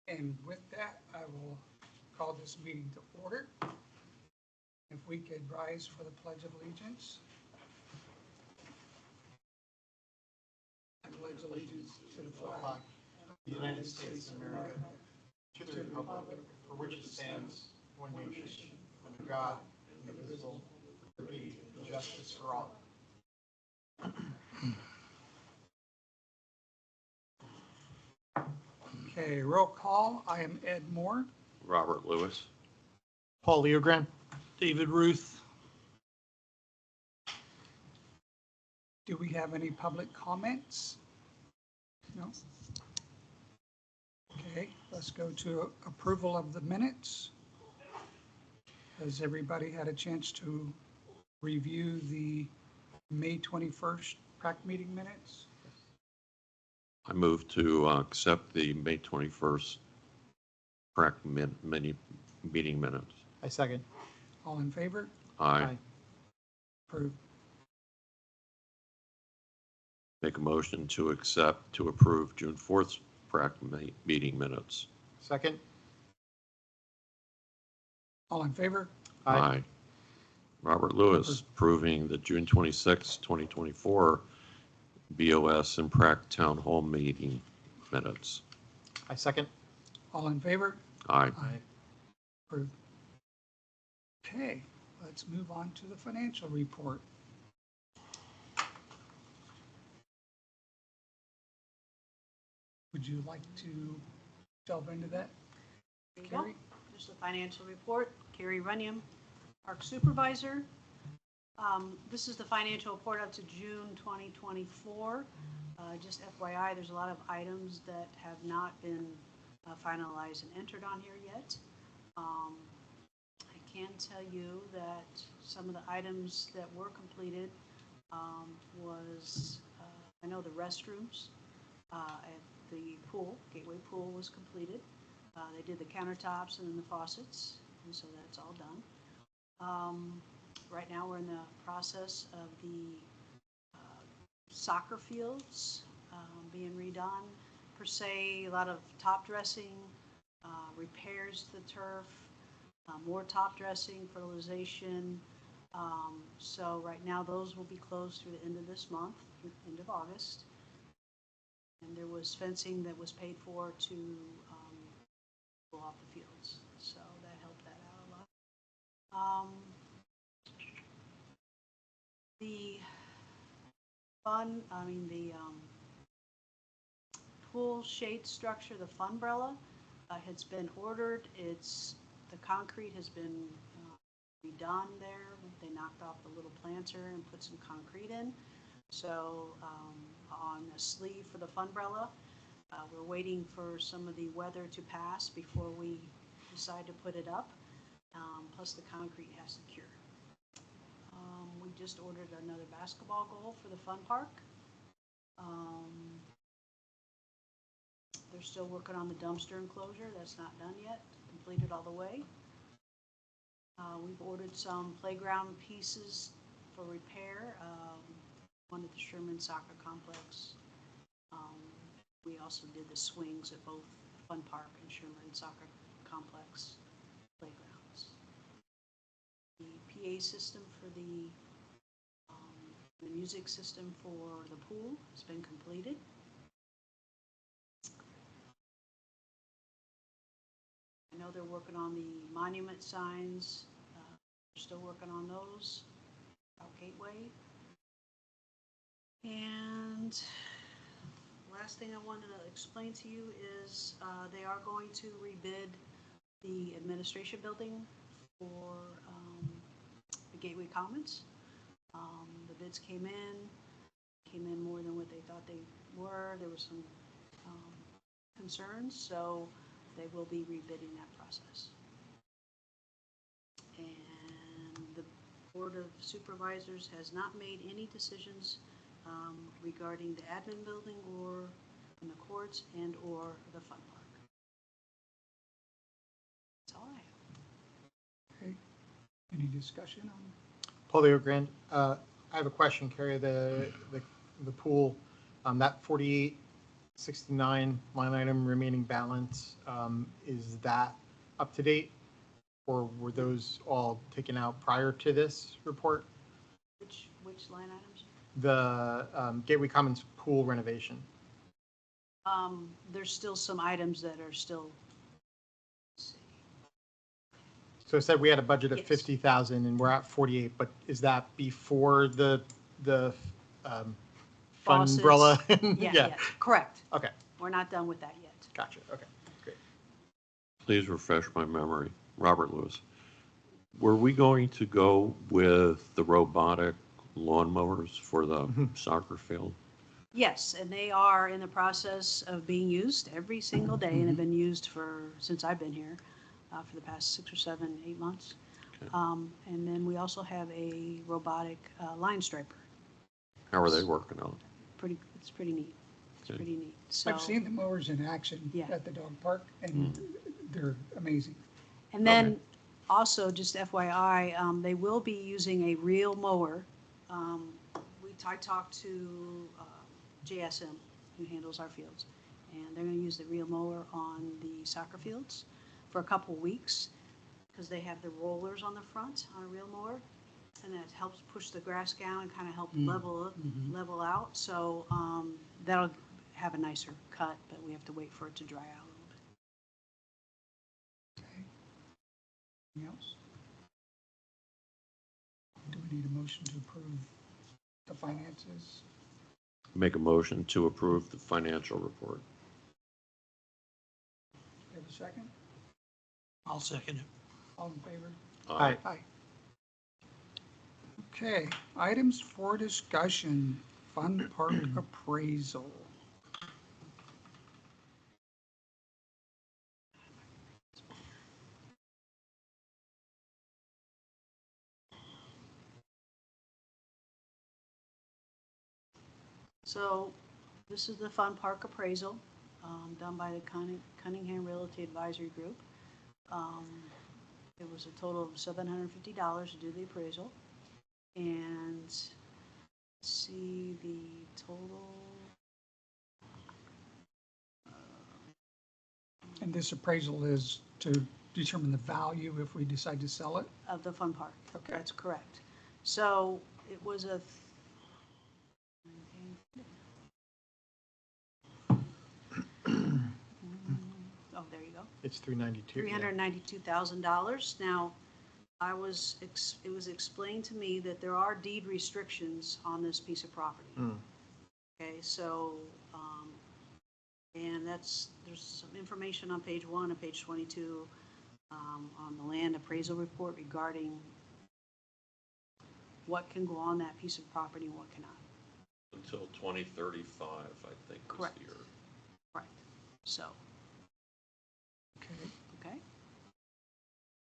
And with that, I will call this meeting to order. If we could rise for the Pledge of Allegiance. I pledge allegiance to the flag of the United States of America, to the republic for which it stands, one nation, under God, indivisible, with liberty and justice for all. Okay, roll call. I am Ed Moore. Robert Lewis. Paul Leogran. David Ruth. Do we have any public comments? No? Okay, let's go to approval of the minutes. Has everybody had a chance to review the May 21st PrAC meeting minutes? I move to accept the May 21st PrAC meeting minutes. I second. All in favor? Aye. Approved. Make a motion to approve June 4th PrAC meeting minutes. Second. All in favor? Aye. Robert Lewis, approving the June 26, 2024 BOS and PrAC Town Hall meeting minutes. I second. All in favor? Aye. Approved. Okay, let's move on to the financial report. Would you like to delve into that? There you go. Carrie? There's the financial report. Carrie Runyon, Park Supervisor. This is the financial report up to June 2024. Just FYI, there's a lot of items that have not been finalized and entered on here yet. I can tell you that some of the items that were completed was, I know the restrooms at the pool, Gateway Pool was completed. They did the countertops and then the faucets, and so that's all done. Right now, we're in the process of the soccer fields being redone, per se, a lot of top dressing, repairs to the turf, more top dressing, fertilization. So right now, those will be closed through the end of this month, end of August. And there was fencing that was paid for to go off the fields, so that helped that out a lot. The pool shade structure, the funbrella, has been ordered. The concrete has been redone there. They knocked off the little planter and put some concrete in. So on the sleeve for the funbrella, we're waiting for some of the weather to pass before we decide to put it up. Plus the concrete has to cure. We just ordered another basketball goal for the fun park. They're still working on the dumpster enclosure. That's not done yet, completed all the way. We've ordered some playground pieces for repair. One at the Sherman Soccer Complex. We also did the swings at both Fun Park and Sherman Soccer Complex playgrounds. The PA system for the music system for the pool has been completed. I know they're working on the monument signs. They're still working on those out Gateway. And last thing I wanted to explain to you is they are going to rebid the administration building for the Gateway Commons. The bids came in more than what they thought they were. There were some concerns, so they will be rebidding that process. And the Board of Supervisors has not made any decisions regarding the admin building or in the courts and or the fun park. That's all I have. Okay, any discussion on? Paul Leogran. I have a question, Carrie. The pool, that 48 69 line item remaining balance, is that up to date? Or were those all taken out prior to this report? Which line items? The Gateway Commons pool renovation. There's still some items that are still, let's see. So it said we had a budget of Yes. 50,000 and we're at 48, but is that before the Faucets. umbrella? Yeah, correct. Okay, We're not done with that yet. gotcha. Okay, great. Please refresh my memory. Robert Lewis, were we going to go with the robotic lawnmowers for the soccer field? Yes, and they are in the process of being used every single day and have been used since I've been here, for the past 6 or 7, 8 months. Okay. And then we also have a robotic line striper. How are they working out? It's pretty neat. It's Okay. pretty neat. So, I've seen the mowers in action Yeah. at the dog park, and they're amazing. and then also, just FYI, they will be using a real mower. I talked to JSM, who handles our fields, and they're going to use the real mower on the soccer fields for a couple weeks because they have the rollers on the front on a real mower, and that helps push the grass down and kind of help level out. So that'll have a nicer cut, but we have to wait for it to dry out a little bit. Okay. Anything else? Do we need a motion to approve the finances? Make a motion to approve the financial report. Have a second? I'll second it. All in favor? Aye. Aye. Okay, items for discussion, Fun Park appraisal. So this is the Fun Park appraisal done by the Cunningham Realty Advisory Group. It was a total of $750 to do the appraisal. And let's see the total. And this appraisal is to determine the value if we decide to sell it? Of the Fun Park. Okay. That's correct. So it was a. Oh, there you go. It's 392. yeah. $392,000. Now, it was explained to me that there are deed restrictions on this piece of property. Okay, so, and there's some information on page 1 and page 22 on the land appraisal report regarding what can go on that piece of property and what cannot. Until 2035, I think, is Correct. the year. Right. So, Okay, okay,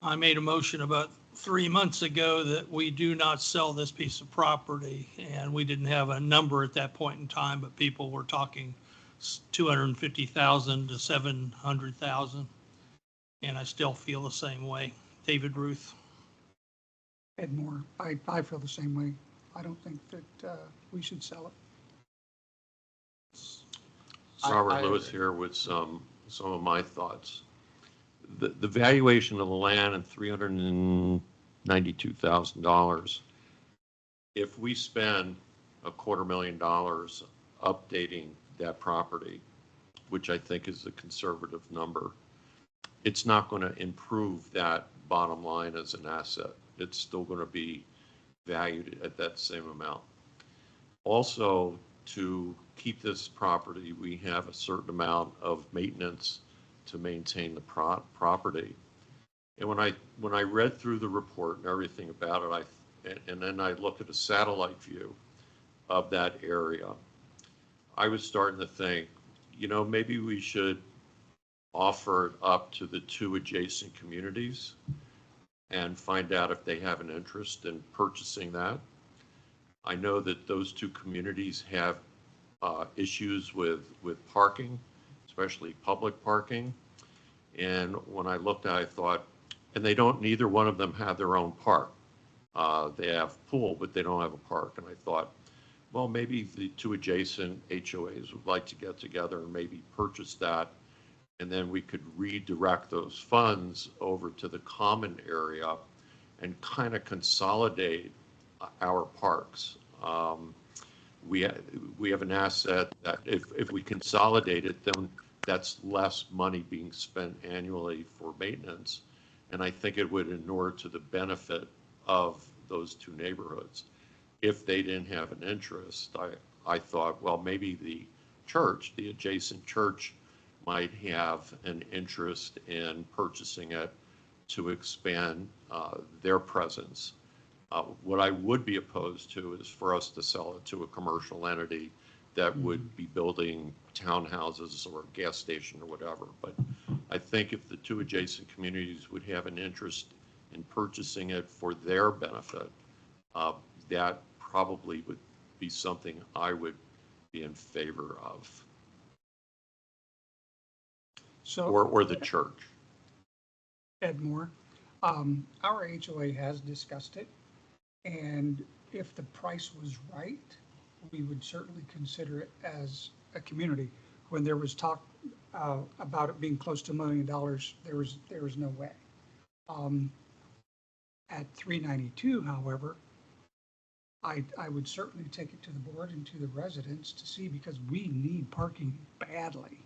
I made a motion about 3 months ago that we do not sell this piece of property, and we didn't have a number at that point in time, but people were talking 250,000 to 700,000, and I still feel the same way. David Ruth. Ed Moore, I feel the same way. I don't think that we should sell it. Robert Lewis here with some of my thoughts. The valuation of the land at $392,000, if we spend $250,000 updating that property, which I think is a conservative number, it's not going to improve that bottom line as an asset. It's still going to be valued at that same amount. Also, to keep this property, we have a certain amount of maintenance to maintain the property. And when I read through the report and everything about it, and then I looked at a satellite view of that area, I was starting to think, maybe we should offer it up to the 2 adjacent communities and find out if they have an interest in purchasing that. I know that those 2 communities have issues with parking, especially public parking. And when I looked at it, I thought, and neither one of them have their own park. They have pool, but they don't have a park. And I thought, Well, maybe the two adjacent HOAs would like to get together and maybe purchase that, and then we could redirect those funds over to the common area and kind of consolidate our parks. We have an asset that if we consolidate it, then that's less money being spent annually for maintenance. And I think it would inure to the benefit of those two neighborhoods. If they didn't have an interest, I thought, well, maybe the church, the adjacent church, might have an interest in purchasing it to expand their presence. What I would be opposed to is for us to sell it to a commercial entity that would be building townhouses or a gas station or whatever. But I think if the two adjacent communities would have an interest in purchasing it for their benefit, that probably would be something I would be in favor of, So, or the church. Ed Moore, our HOA has discussed it, and if the price was right, we would certainly consider it as a community. When there was talk about it being close to $1 million, there was no way. At 392, however, I would certainly take it to the board and to the residents to see, because we need parking badly.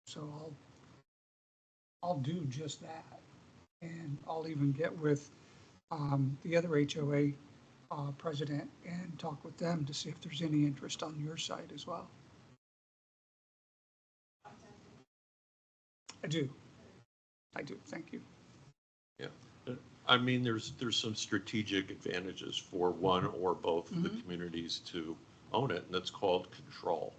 So I'll do just that. And I'll even get with the other HOA president and talk with them to see if there's any interest on your side as well. I do. Thank you. Yeah. I mean, there's some strategic advantages for one or both of the communities to own it, and that's called control.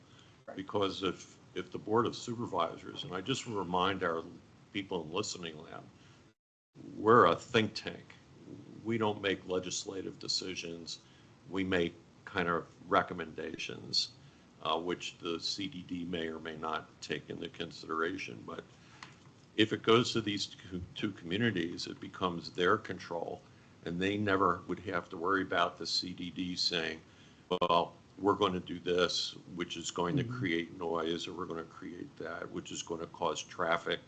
Right. Because if the Board of Supervisors, and I just remind our people in listening land, we're a think tank. We don't make legislative decisions. We make kind of recommendations, which the CDD may or may not take into consideration. But if it goes to these two communities, it becomes their control, and they never would have to worry about the CDD saying, well, we're going to do this, which is going to create noise, or we're going to create that, which is going to cause traffic,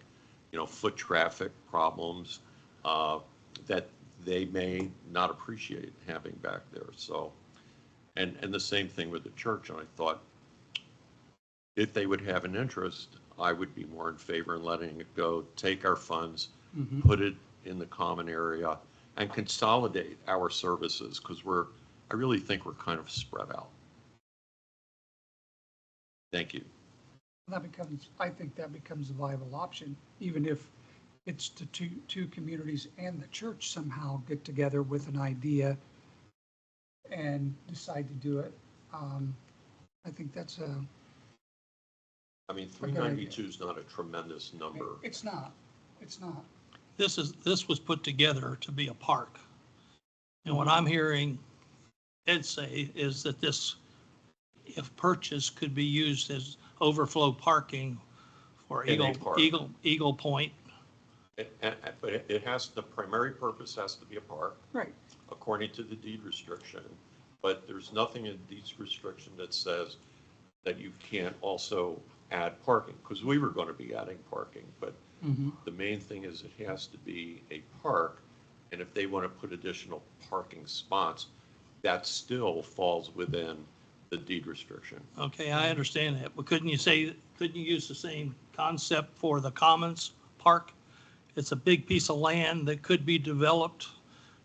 foot traffic problems that they may not appreciate having back there. So, and the same thing with the church. And I thought if they would have an interest, I would be more in favor in letting it go, take our funds, put it in the common area, and consolidate our services, because I really think we're kind of spread out. Thank you. I think that becomes a viable option, even if it's the two communities and the church somehow get together with an idea and decide to do it. I think that's I mean, 392 is not a tremendous number. It's not. This was put together to be a park. And what I'm hearing Ed say is that this, if purchased, could be used as overflow parking for In a park. Eagle Point. But the primary purpose has to be a park. Right. According to the deed restriction. But there's nothing in deed restriction that says that you can't also add parking, because we were going to be adding parking, but the main thing is it has to be a park, and if they want to put additional parking spots, that still falls within the deed restriction. Okay, I understand that, but couldn't you use the same concept for the Commons Park? It's a big piece of land that could be developed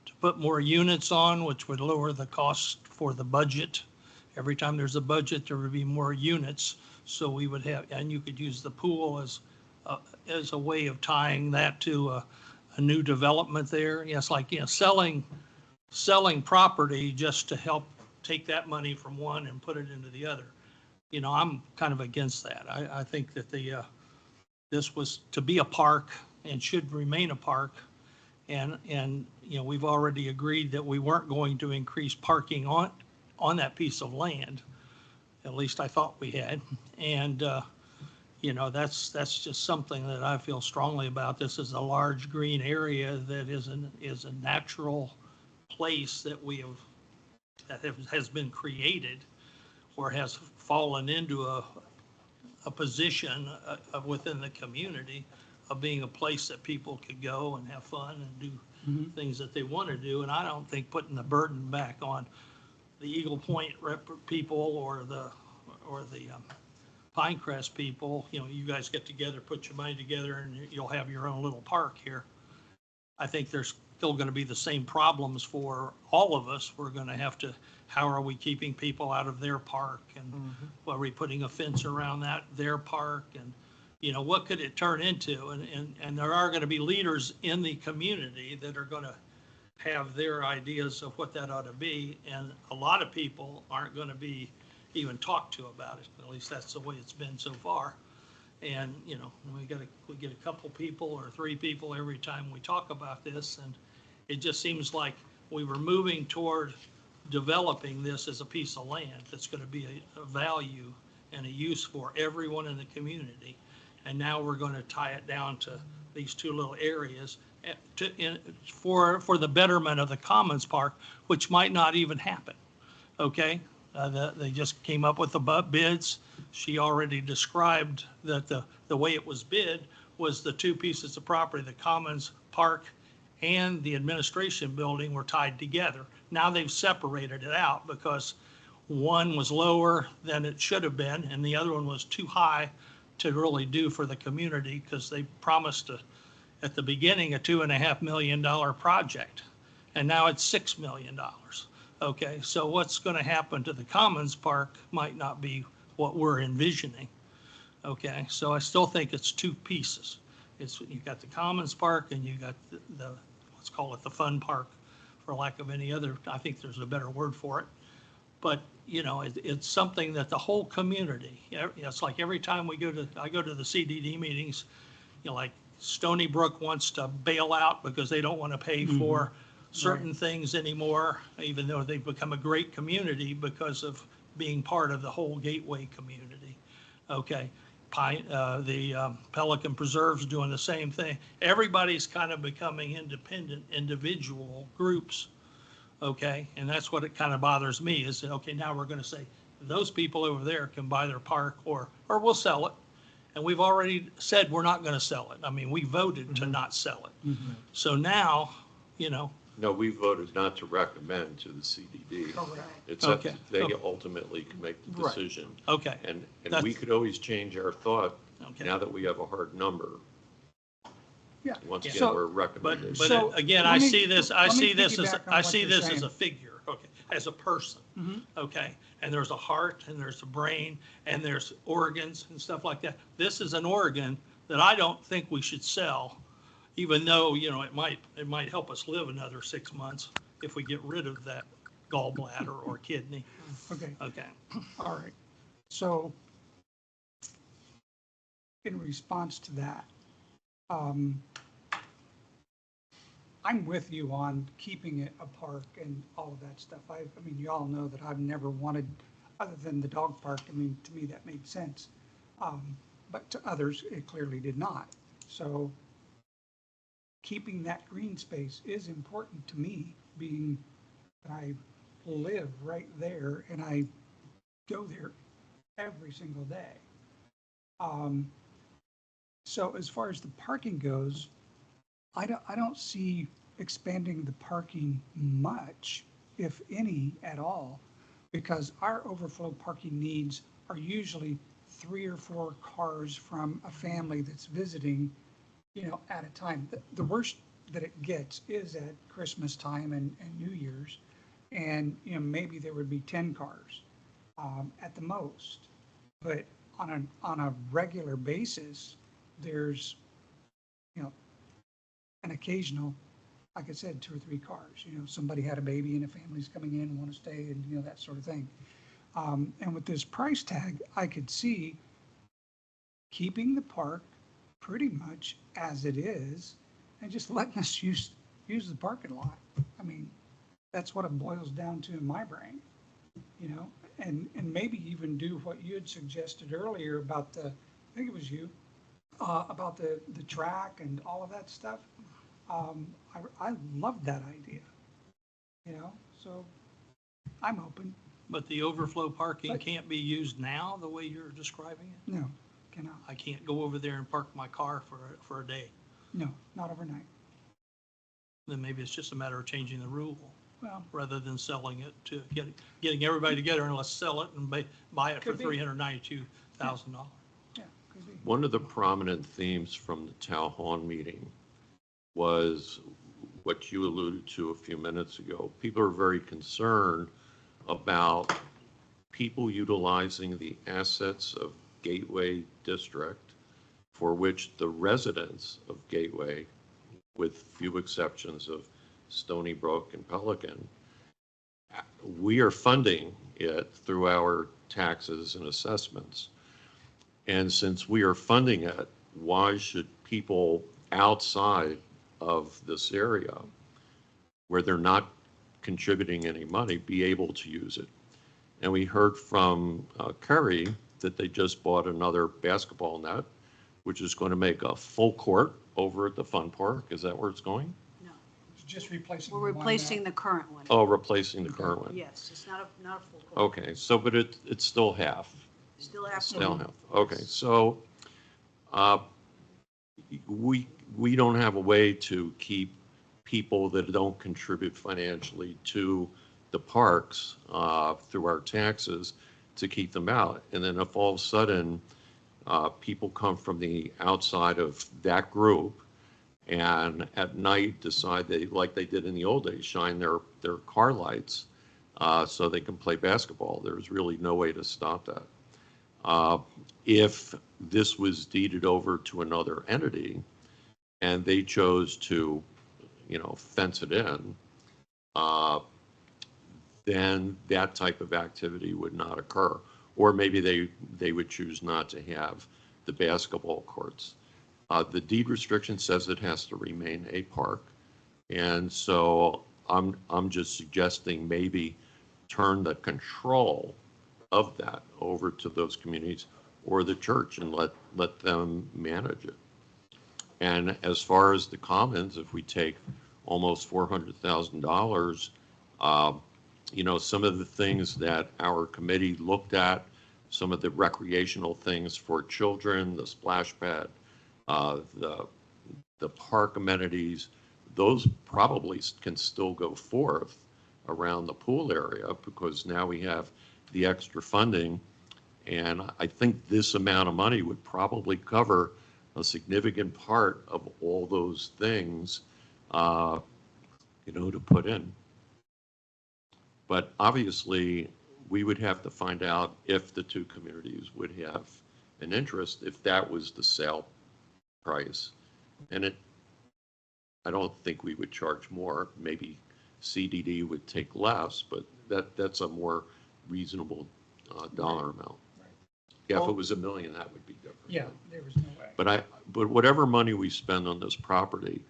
to put more units on, which would lower the cost for the budget. Every time there's a budget, there would be more units. So we would have, and you could use the pool as a way of tying that to a new development there. Yes, like, selling property just to help take that money from one and put it into the other. I'm kind of against that. I think that this was to be a park and should remain a park. And we've already agreed that we weren't going to increase parking on that piece of land. At least I thought we had. And, that's just something that I feel strongly about. This is a large green area that is a natural place that we have that has been created or has fallen into a position within the community of being a place that people could go and have fun and do things that they want to do. And I don't think putting the burden back on the Eagle Point people or the Pinecrest people, you know, you guys get together, put your money together, and you'll have your own little park here. I think there's still going to be the same problems for all of us. We're going to have to, how are we keeping people out of their park? And are we putting a fence around their park? And, you know, what could it turn into? And there are going to be leaders in the community that are going to have their ideas of what that ought to be. And a lot of people aren't going to be even talked to about it. At least that's the way it's been so far. And, you know, we get a couple people or 3 people every time we talk about this. And it just seems like we were moving toward developing this as a piece of land that's going to be a value and a use for everyone in the community. And now we're going to tie it down to these 2 little areas for the betterment of the Commons Park, which might not even happen. Okay? They just came up with the bids. She already described that the way it was bid was the 2 pieces of property, the Commons Park and the administration building, were tied together. Now they've separated it out because one was lower than it should have been and the other one was too high to really do for the community, because they promised at the beginning a $2.5 million project, and now it's $6 million. Okay, so what's going to happen to the Commons Park might not be what we're envisioning. Okay, so I still think it's 2 pieces. You've got the Commons Park and you got the let's call it the fun park, for lack of any other, I think there's a better word for it. But, you know, it's something that the whole community, it's like every time I go to the CDD meetings, you know, like Stony Brook wants to bail out because they don't want to pay for certain things anymore, even though they've become a great community because of being part of the whole Gateway community. Okay, the Pelican Preserve's doing the same thing. Everybody's kind of becoming independent individual groups. Okay, and that's what it kind of bothers me is that, okay, now we're going to say those people over there can buy their park or we'll sell it. And we've already said we're not going to sell it. I mean, we voted to not sell it. So now, you know. No, we voted not to recommend to the CDD. Correct. It's up to, Okay. they ultimately can make the Right. decision. Okay. And That's- we could always change our thought Okay. now that we have a hard number. Yeah. Once again, So- we're But, recommending. So, again, let I me- see this let me as, piggyback on I what see you're this as saying. a figure, okay, as a person. Okay, and there's a heart and there's a brain and there's organs and stuff like that. This is an organ that I don't think we should sell, even though, you know, it might help us live another 6 months if we get rid of that gallbladder or kidney. Okay, Okay. all right. So in response to that, I'm with you on keeping it a park and all of that stuff. I mean, you all know that I've never wanted, other than the dog park, I mean, to me, that made sense. But to others, it clearly did not. So keeping that green space is important to me, being that I live right there and I go there every single day. So as far as the parking goes, I don't see expanding the parking much, if any at all, because our overflow parking needs are usually 3 or 4 cars from a family that's visiting, you know, at a time. The worst that it gets is at Christmas time and New Year's, and, you know, maybe there would be 10 cars at the most. But on a regular basis, there's, you know, an occasional, like I said, 2 or 3 cars. You know, somebody had a baby and a family's coming in and want to stay and, you know, that sort of thing. And with this price tag, I could see keeping the park pretty much as it is and just letting us use the parking lot. I mean, that's what it boils down to in my brain, you know, and maybe even do what you had suggested earlier about I think it was you, about the track and all of that stuff. I love that idea, you know, so I'm open. But the overflow parking But- can't be used now, the way you're describing it? No, cannot. I can't go over there and park my car for a day. No, not overnight. Then maybe it's just a matter of changing the rule, Well, rather than selling it to, getting everybody together and let's sell it and buy it for Could be. $392,000. yeah, could be. One of the prominent themes from the town hall meeting was what you alluded to a few minutes ago. People are very concerned about people utilizing the assets of Gateway District, for which the residents of Gateway, with few exceptions of Stony Brook and Pelican, we are funding it through our taxes and assessments. And since we are funding it, why should people outside of this area, where they're not contributing any money, be able to use it? And we heard from Curry that they just bought another basketball net, which is going to make a full court over at the fun park. Is that where it's going? No, It's just replacing. we're the one replacing that- the current one. Oh, replacing the current one. Yes, it's not a full court. Okay, so, but it's still half. Still Still absolutely. half. Okay, so we don't have a way to keep people that don't contribute financially to the parks through our taxes to keep them out. And then if all of a sudden people come from the outside of that group and at night decide they, like they did in the old days, shine their car lights so they can play basketball, there's really no way to stop that. If this was deeded over to another entity and they chose to, fence it in, then that type of activity would not occur. Or maybe they would choose not to have the basketball courts. The deed restriction says it has to remain a park. And so I'm just suggesting maybe turn the control of that over to those communities or the church and let them manage it. And as far as the commons, if we take almost $400,000, some of the things that our committee looked at, some of the recreational things for children, the splash pad, the park amenities, those probably can still go forth around the pool area because now we have the extra funding. And I think this amount of money would probably cover a significant part of all those things, to put in. But obviously, we would have to find out if the two communities would have an interest, if that was the sale price. And I don't think we would charge more. Maybe CDD would take less, but that's a more reasonable dollar amount. Yeah, if it was $1 million, that would be different. Yeah, there was no way. But whatever money we spend on this property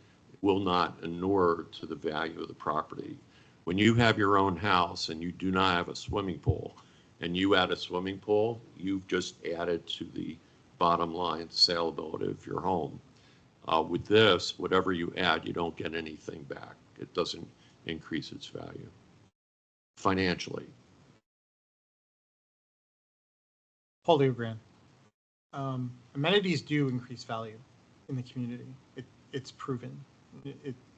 will not inure to the value of the property. When you have your own house and you do not have a swimming pool, and you add a swimming pool, you've just added to the bottom line saleability of your home. With this, whatever you add, you don't get anything back. It doesn't increase its value financially. Paul Leogran. Amenities do increase value in the community. It's proven.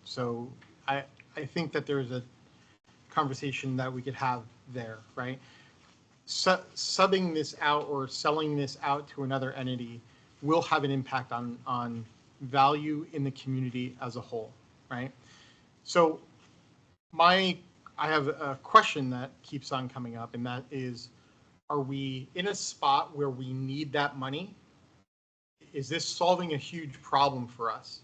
So I think that there's a conversation that we could have there, right? Subbing this out or selling this out to another entity will have an impact on value in the community as a whole, right? So I have a question that keeps on coming up, and that is, are we in a spot where we need that money? Is this solving a huge problem for us?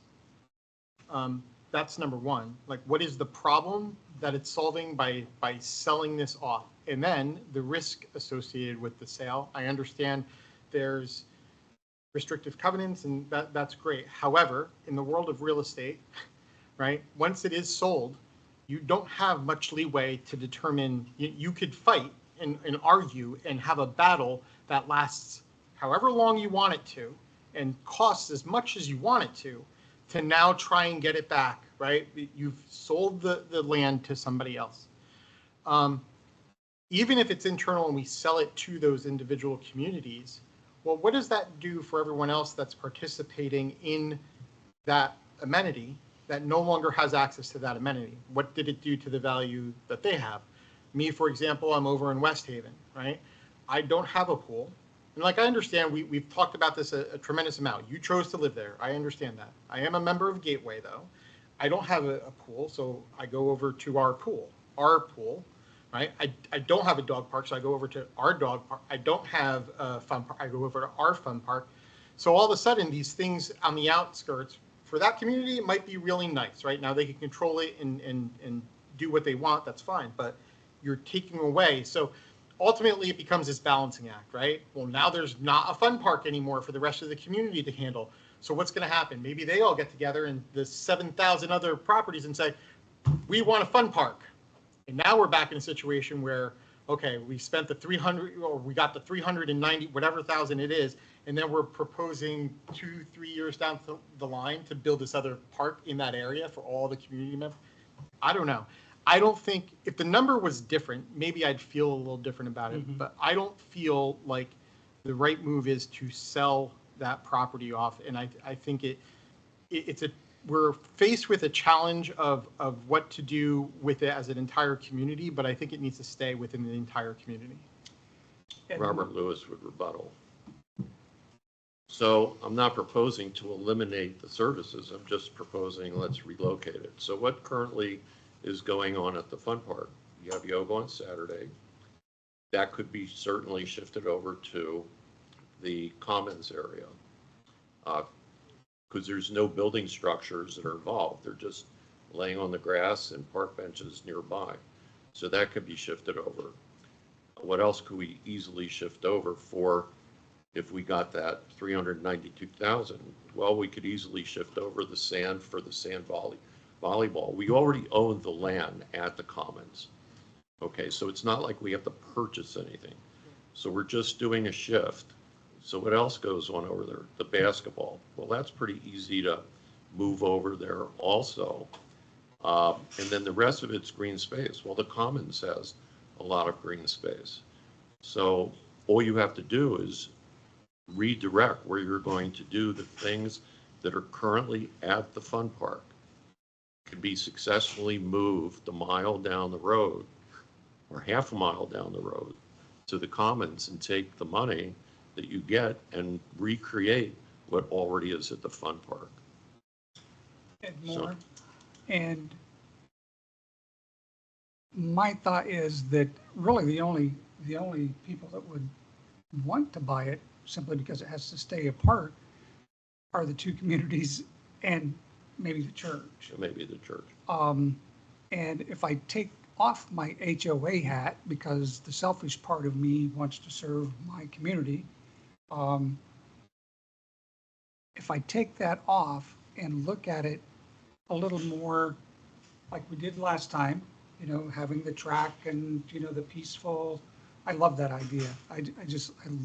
That's number one. Like, what is the problem that it's solving by selling this off? And then the risk associated with the sale. I understand there's restrictive covenants, and that's great. However, in the world of real estate, right, once it is sold, you don't have much leeway to determine. You could fight and argue and have a battle that lasts however long you want it to and costs as much as you want it to now try and get it back, right? You've sold the land to somebody else. even if it's internal and we sell it to those individual communities, well, what does that do for everyone else that's participating in that amenity that no longer has access to that amenity? What did it do to the value that they have? Me, for example, I'm over in West Haven, right? I don't have a pool. And like, I understand, we've talked about this a tremendous amount. You chose to live there. I understand that. I am a member of Gateway, though. I don't have a pool, so I go over to our pool, right? I don't have a dog park, so I go over to our dog park. I don't have a fun park. I go over to our fun park. So all of a sudden, these things on the outskirts, for that community, it might be really nice, right? Now they can control it and do what they want. That's fine. But you're taking away. So ultimately, it becomes this balancing act, right? Well, now there's not a fun park anymore for the rest of the community to handle. So what's going to happen? Maybe they all get together in the 7,000 other properties and say, we want a fun park. And now we're back in a situation where, okay, we spent the 300, or we got the 390, whatever thousand it is, and then we're proposing 2-3 years down the line to build this other park in that area for all the community members. I don't know. I don't think, if the number was different, maybe I'd feel a little different about it, but I don't feel like the right move is to sell that property off. And I think we're faced with a challenge of what to do with it as an entire community, but I think it needs to stay within the entire community. Robert Lewis would rebuttal. So I'm not proposing to eliminate the services. I'm just proposing let's relocate it. So what currently is going on at the fun park? You have yoga on Saturday. That could be certainly shifted over to the commons area, because there's no building structures that are involved. They're just laying on the grass and park benches nearby. So that could be shifted over. What else could we easily shift over for if we got that 392,000? Well, we could easily shift over the sand for the sand volleyball. We already own the land at the commons. Okay, so it's not like we have to purchase anything. So we're just doing a shift. So what else goes on over there? The basketball. Well, that's pretty easy to move over there also. And then the rest of it's green space. Well, the commons has a lot of green space. So all you have to do is redirect where you're going to do the things that are currently at the fun park. Could be successfully moved a mile down the road or half a mile down the road to the commons and take the money that you get and recreate what already is at the fun park. And more. And my thought is that really the only people that would want to buy it simply because it has to stay apart are the two communities and maybe the church. Maybe the church. And if I take off my HOA hat, because the selfish part of me wants to serve my community, if I take that off and look at it a little more like we did last time, having the track and, the peaceful, I love that idea. I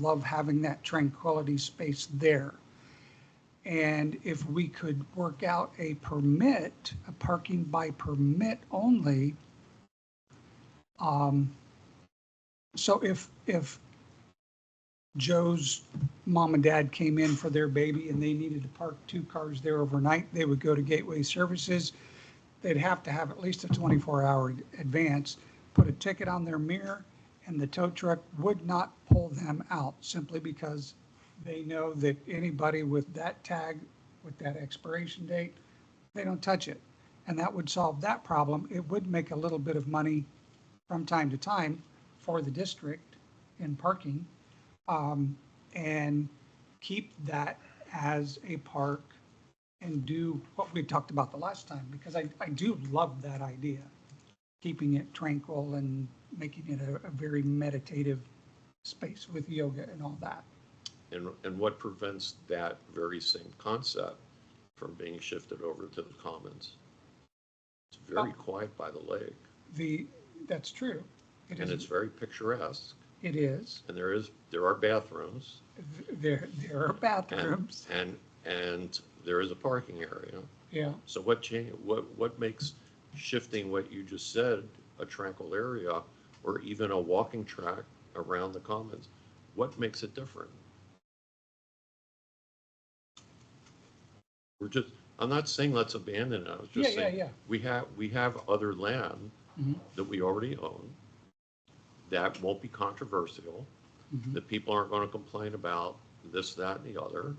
love having that tranquility space there. And if we could work out a permit, a parking by permit only, so if Joe's mom and dad came in for their baby and they needed to park 2 cars there overnight, they would go to Gateway Services. They'd have to have at least a 24-hour advance, put a ticket on their mirror, and the tow truck would not pull them out simply because they know that anybody with that tag, with that expiration date, they don't touch it. And that would solve that problem. It would make a little bit of money from time to time for the district in parking, and keep that as a park and do what we talked about the last time, because I do love that idea, keeping it tranquil and making it a very meditative space with yoga and all that. And what prevents that very same concept from being shifted over to the commons? It's very quiet by the lake. That's true. And it's very picturesque. It is. And there are bathrooms. There are bathrooms. And there is a parking area. Yeah. So what makes shifting what you just said, a tranquil area, or even a walking track around the commons, what makes it different? I'm not saying let's abandon it. I was just saying, yeah. we have other land Mhm. that we already own that won't be controversial, Mhm. that people aren't going to complain about this, that, and the other.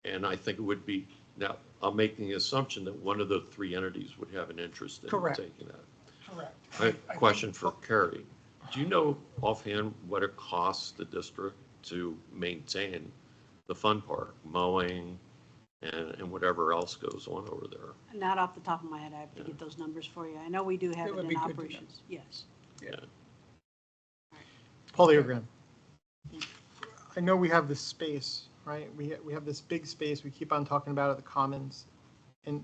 And I think it would be, now, I'm making the assumption that one of the three entities would have an interest in Correct. taking that. Correct. I have I a question think- for Carrie. Do you know offhand what it costs the district to maintain the fun park, mowing, and whatever else goes on over there? Not off the top of my head, I have to get those numbers for you. I know we do have It it would in be good to know. operations, yes. Polyogram. I know we have this space, right? We have this big space. We keep on talking about it, the commons. And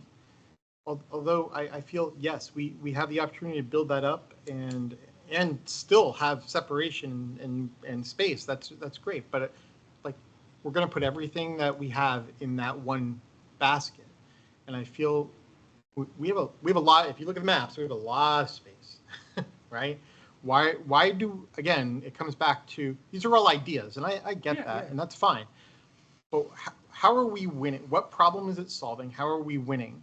although I feel, yes, we have the opportunity to build that up and still have separation and space. That's great. But like, we're going to put everything that we have in that one basket. And I feel we have a lot, if you look at the maps, we have a lot of space, right? Why do, again, it comes back to, these are all ideas, and I get Yeah, that, yeah. and that's fine. But how are we winning? What problem is it solving? How are we winning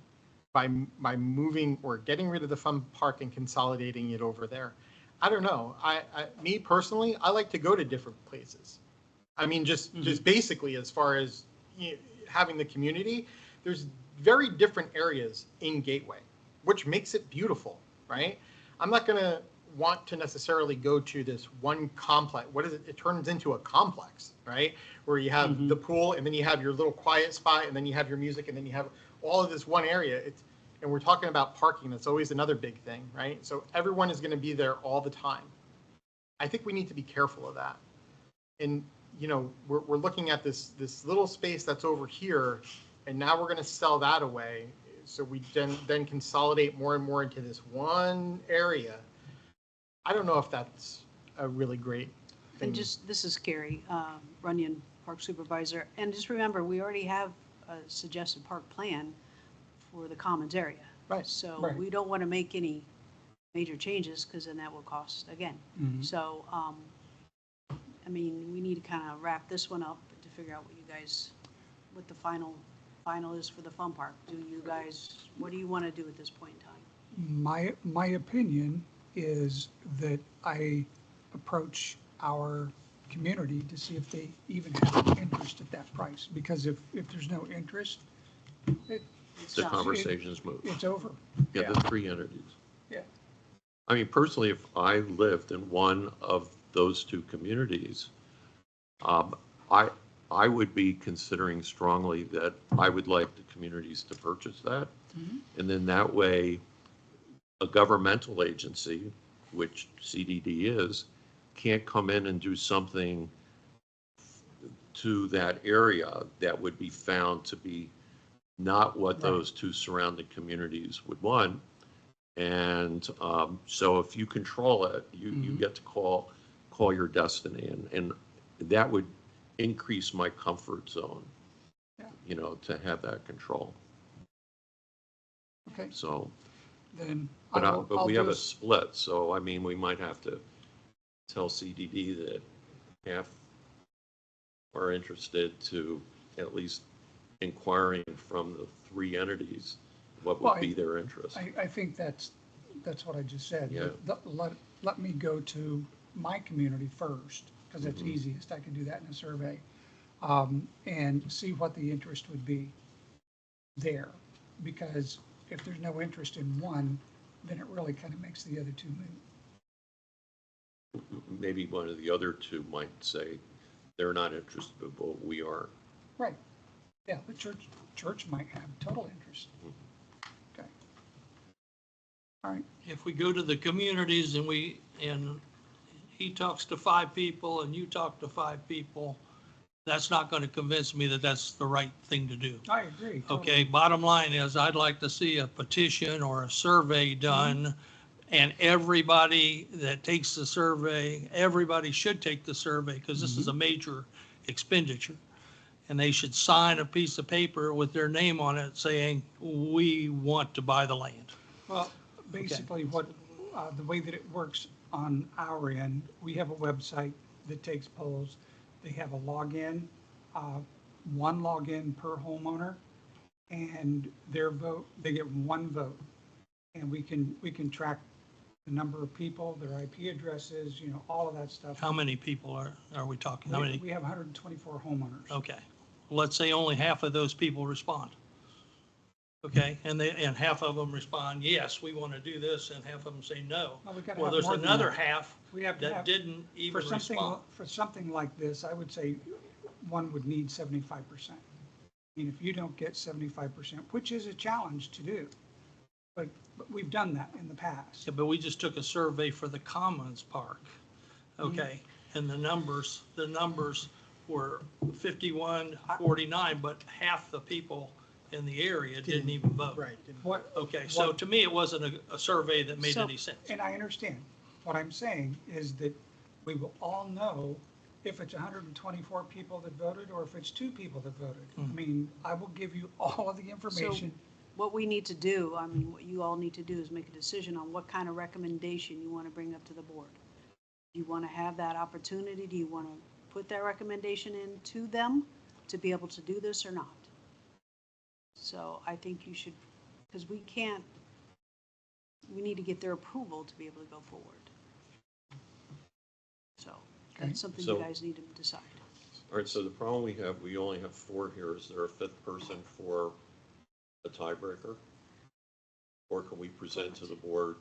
by moving or getting rid of the fun park and consolidating it over there? I don't know. Me personally, I like to go to different places. I mean, just basically, as far as having the community, there's very different areas in Gateway, which makes it beautiful, right? I'm not going to want to necessarily go to this one complex. What is it? It turns into a complex, right? Where you have the pool, and then you have your little quiet spot, and then you have your music, and then you have all of this one area. And we're talking about parking. That's always another big thing, right? So everyone is going to be there all the time. I think we need to be careful of that. And we're looking at this little space that's over here, and now we're going to sell that away. So we then consolidate more and more into this one area. I don't know if that's a really great thing. And this is Carrie, Runyon Park Supervisor. And just remember, we already have a suggested park plan for the commons area. Right. So Right. we don't want to make any major changes because then that will cost again. Mhm. So, I mean, we need to kind of wrap this one up to figure out what the final is for the fun park. What do you want to do at this point in time? My opinion is that I approach our community to see if they even have an interest at that price. Because if there's no interest, The done. conversation's moved. it's over. Yeah, the three entities. Yeah. I mean, personally, if I lived in one of those two communities, I would be considering strongly that I would like the communities to purchase that. And then that way, a governmental agency, which CDD is, can't come in and do something to that area that would be found to be not what those two surrounding communities would want. And so if you control it, you get to call your destiny, and that would increase my comfort zone, to have that control. Okay, So, then but I'll we do have a split, so I mean, we might have to tell CDD that half are interested to at least inquiring from the three entities what Well, would be their interest. I think that's what I just said. Yeah. Let me go to my community first, because that's Mhm. easiest. I can do that in a survey. And see what the interest would be there. Because if there's no interest in one, then it really kind of makes the other two moot. Maybe one of the other two might say they're not interested, but we are. Right. Yeah, the church might have total interest. Okay. All right. If we go to the communities and he talks to 5 people and you talk to 5 people, that's not going to convince me that that's the right thing to do. I agree. totally. Okay, bottom line is I'd like to see a petition or a survey done, and everybody that takes the survey, everybody should take the survey because this is a major expenditure. And they should sign a piece of paper with their name on it saying, we want to buy the land. Well, basically the way that it works on our end, we have a website that takes polls. They have a login, one login per homeowner, and their vote, they get one vote. And we can track the number of people, their IP addresses, you know, all of that stuff. How many people are we talking? How many? We have 124 homeowners. Okay. Let's say only half of those people respond. Okay, and half of them respond, yes, we want to do this, and half of them say no. Well, we gotta Well, have there's more than another that. half We have to that have, didn't even for something, respond. for something like this, I would say one would need 75%. I mean, if you don't get 75%, which is a challenge to do, but we've done that in the past. Yeah, but we just took a survey for the Commons Park, okay? And the numbers were 51-49, but half the people in the area didn't even vote. Right. What, Okay, so to me, it wasn't a survey that made So- any sense. and I understand. What I'm saying is that we will all know if it's 124 people that voted or if it's 2 people that voted. I mean, I will give you all of the information. What we need to do, I mean, what you all need to do is make a decision on what kind of recommendation you want to bring up to the board. Do you want to have that opportunity? Do you want to put that recommendation in to them to be able to do this or not? So I think you should, because we need to get their approval to be able to go forward. So that's something you So- guys need to decide. All right, so the problem we only have 4 here. Is there a 5th person for a tiebreaker? Or can we present to the board,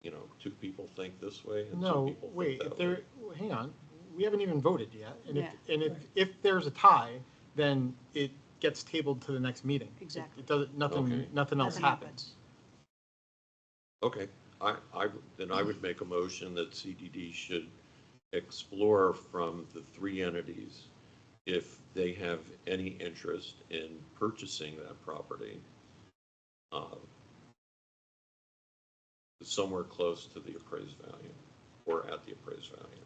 2 people think this way and 2 No, people think wait, that if there, hang on, we haven't even voted yet. And if, Yeah. and if there's a tie, then it gets tabled to the next meeting. Exactly. It doesn't, nothing Okay. else Nothing happens. Okay, then I would make a motion that CDD should explore from the 3 entities if they have any interest in purchasing that property somewhere close to the appraised value or at the appraised value.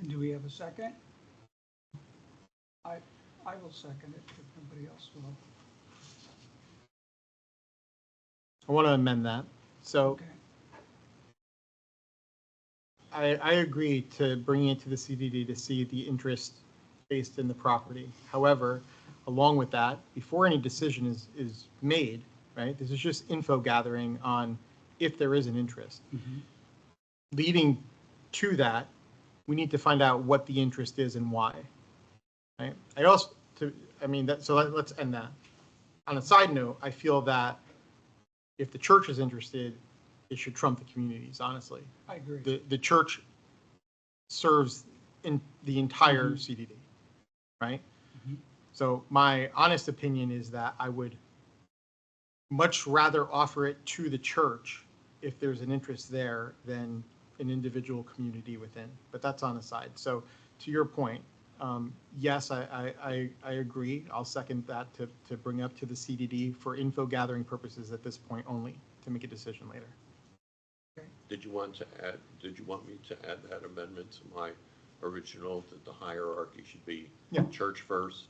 And do we have a second? I will second it if nobody else will. I want to amend that. So Okay. I agree to bringing it to the CDD to see the interest based in the property. However, along with that, before any decision is made, right, this is just info gathering on if there is an interest. Leading to that, we need to find out what the interest is and why. Right? Let's end that. On a side note, I feel that if the church is interested, it should trump the communities, honestly. I agree. The church serves in the entire CDD, right? So my honest opinion is that I would much rather offer it to the church if there's an interest there than an individual community within, but that's on the side. So to your point, yes, I agree. I'll second that to bring up to the CDD for info gathering purposes at this point only, to make a decision later. Did you want me to add that amendment to my original, that the hierarchy should be Yeah. church first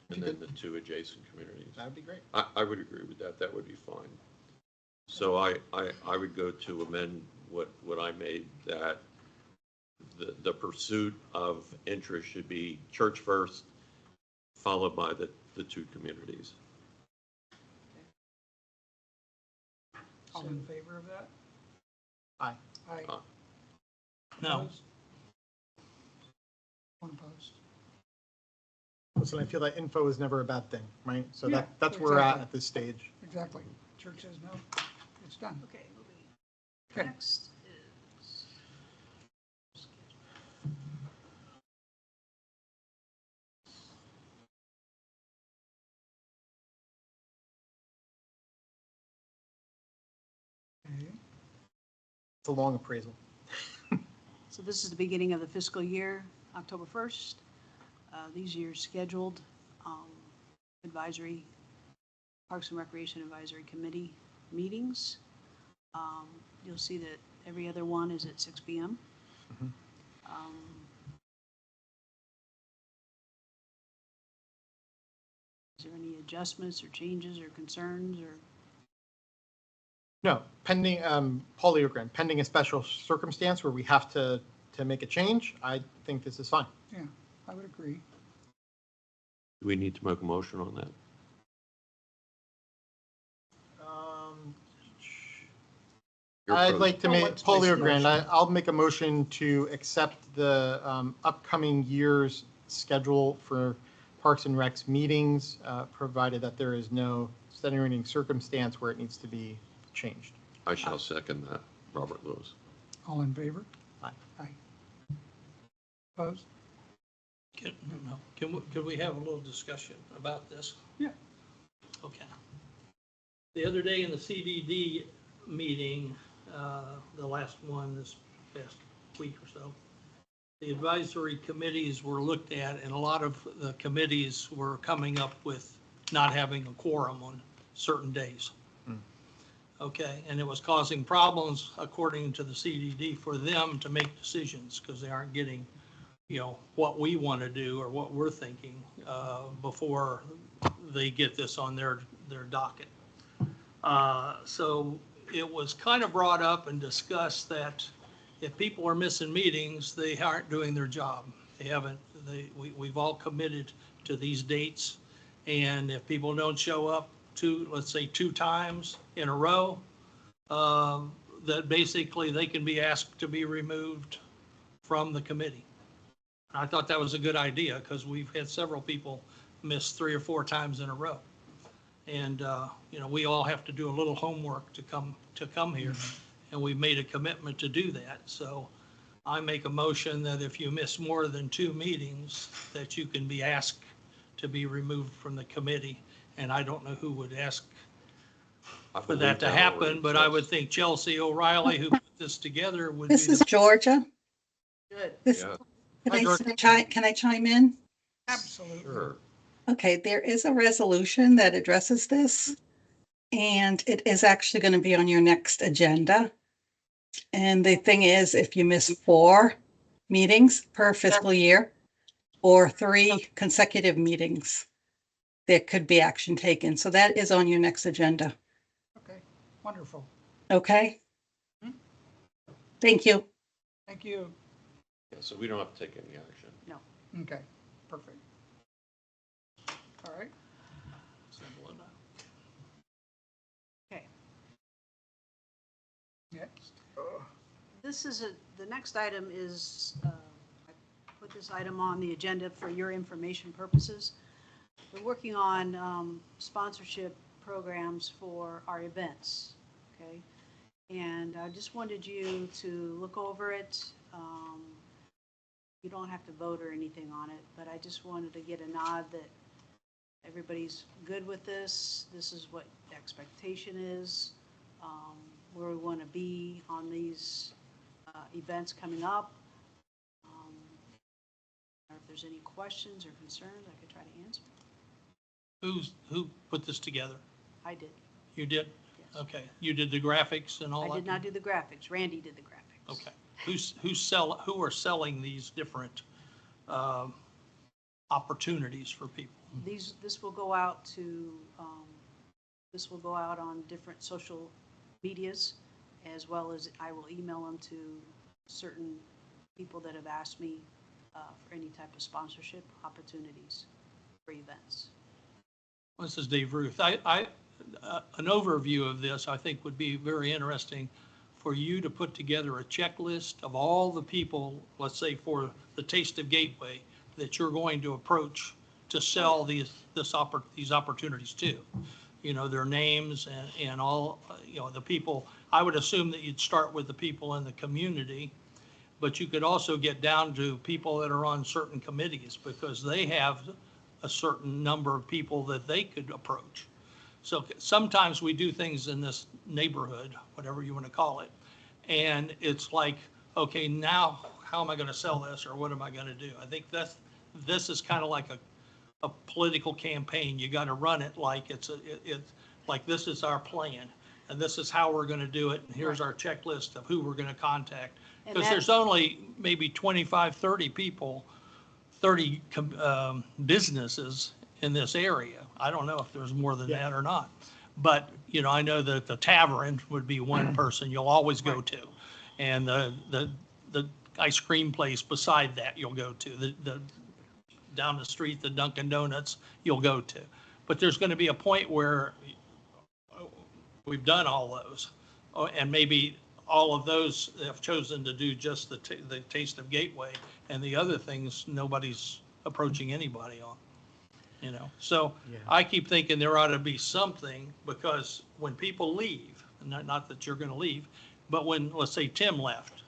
and You then could. the 2 adjacent communities? That would be great. I would agree with that. That would be fine. So I would go to amend what I made, that the pursuit of interest should be church first, followed by the 2 communities. All in favor of that? Aye. Aye. Aye. No, Opposed? One opposed. Listen, I feel that info is never a bad thing, right? So Yeah, that's where we're at exactly. this stage. Exactly. Church says no, it's done. Okay, moving. Okay. Next is. Okay. It's a long appraisal. So this is the beginning of the fiscal year, October 1st. These years scheduled advisory, Parks and Recreation Advisory Committee meetings. You'll see that every other one is at 6 p.m. Mhm. Is there any adjustments or changes or concerns or? No, pending, Paul Leogran, pending a special circumstance where we have to make a change, I think this is fine. Yeah, I would agree. Do we need to make a motion on that? Your I'd approach. like to Oh, make, let's Paul make a Leogran, motion. I'll make a motion to accept the upcoming year's schedule for Parks and Recs meetings, provided that there is no extenuating circumstance where it needs to be changed. I shall second that. Robert Lewis. All in favor? Aye. Aye. Opposed? Can we have a little discussion about this? Yeah. Okay. The other day in the CDD meeting, the last one this past week or so, the advisory committees were looked at, and a lot of the committees were coming up with not having a quorum on certain days. Okay, and it was causing problems, according to the CDD, for them to make decisions, because they aren't getting, what we want to do or what we're thinking before they get this on their docket. So it was kind of brought up and discussed that if people are missing meetings, they aren't doing their job. We've all committed to these dates. And if people don't show up let's say two times in a row, that basically they can be asked to be removed from the committee. And I thought that was a good idea, because we've had several people miss 3 or 4 times in a row. And, we all have to do a little homework to come here, and we've made a commitment to do that. So I make a motion that if you miss more than 2 meetings, that you can be asked to be removed from the committee. And I don't know who would ask I for believe that to already happen, but I would exists. think Chelsea O'Reilly, who put this together, would be This is Georgia. Good. This, Yeah, Hi, George. can I chime in? Absolutely. sure. Okay, there is a resolution that addresses this, and it is actually going to be on your next agenda. And the thing is, if you miss 4 meetings per fiscal year or 3 consecutive meetings, there could be action taken. So that is on your next agenda. Okay, wonderful. Okay? Thank you. Thank you. Yeah, so we don't have to take any action. Okay, perfect. All right, simple enough. Okay. next. The next item is, I put this item on the agenda for your information purposes. We're working on sponsorship programs for our events, okay? And I just wanted you to look over it. You don't have to vote or anything on it, but I just wanted to get a nod that everybody's good with this. This is what the expectation is, where we want to be on these events coming up. Or if there's any questions or concerns, I could try to answer. Who put this together? I did, You did? yes. Okay, you did the graphics and all that? I did not do the graphics. Randy did the graphics. Okay, who are selling these different opportunities for people? This will go out to, this will go out on different social medias, as well as I will email them to certain people that have asked me for any type of sponsorship opportunities for events. This is Dave Ruth. An overview of this, I think, would be very interesting for you to put together a checklist of all the people, let's say for the Taste of Gateway, that you're going to approach to sell these opportunities to. Their names and all, the people. I would assume that you'd start with the people in the community, but you could also get down to people that are on certain committees, because they have a certain number of people that they could approach. So sometimes we do things in this neighborhood, whatever you want to call it, and it's like, okay, now how am I going to sell this, or what am I going to do? I think this is kind of like a political campaign. You got to run it like it's like this is our plan, and this is how we're going to do it, and here's our checklist of who we're going to contact. And Because that- there's only maybe 25, 30 people, 30 businesses in this area. I don't know if there's more than that or not. But, you know, I know that the tavern would be one person you'll always go to. And the ice cream place beside that you'll go to. The down the street, the Dunkin' Donuts you'll go to. But there's going to be a point where we've done all those. Oh, and maybe all of those have chosen to do just the Taste of Gateway, and the other things, nobody's approaching anybody on, you know? So Yeah. I keep thinking there ought to be something, because when people leave, and not that you're going to leave, but when, let's say Tim left,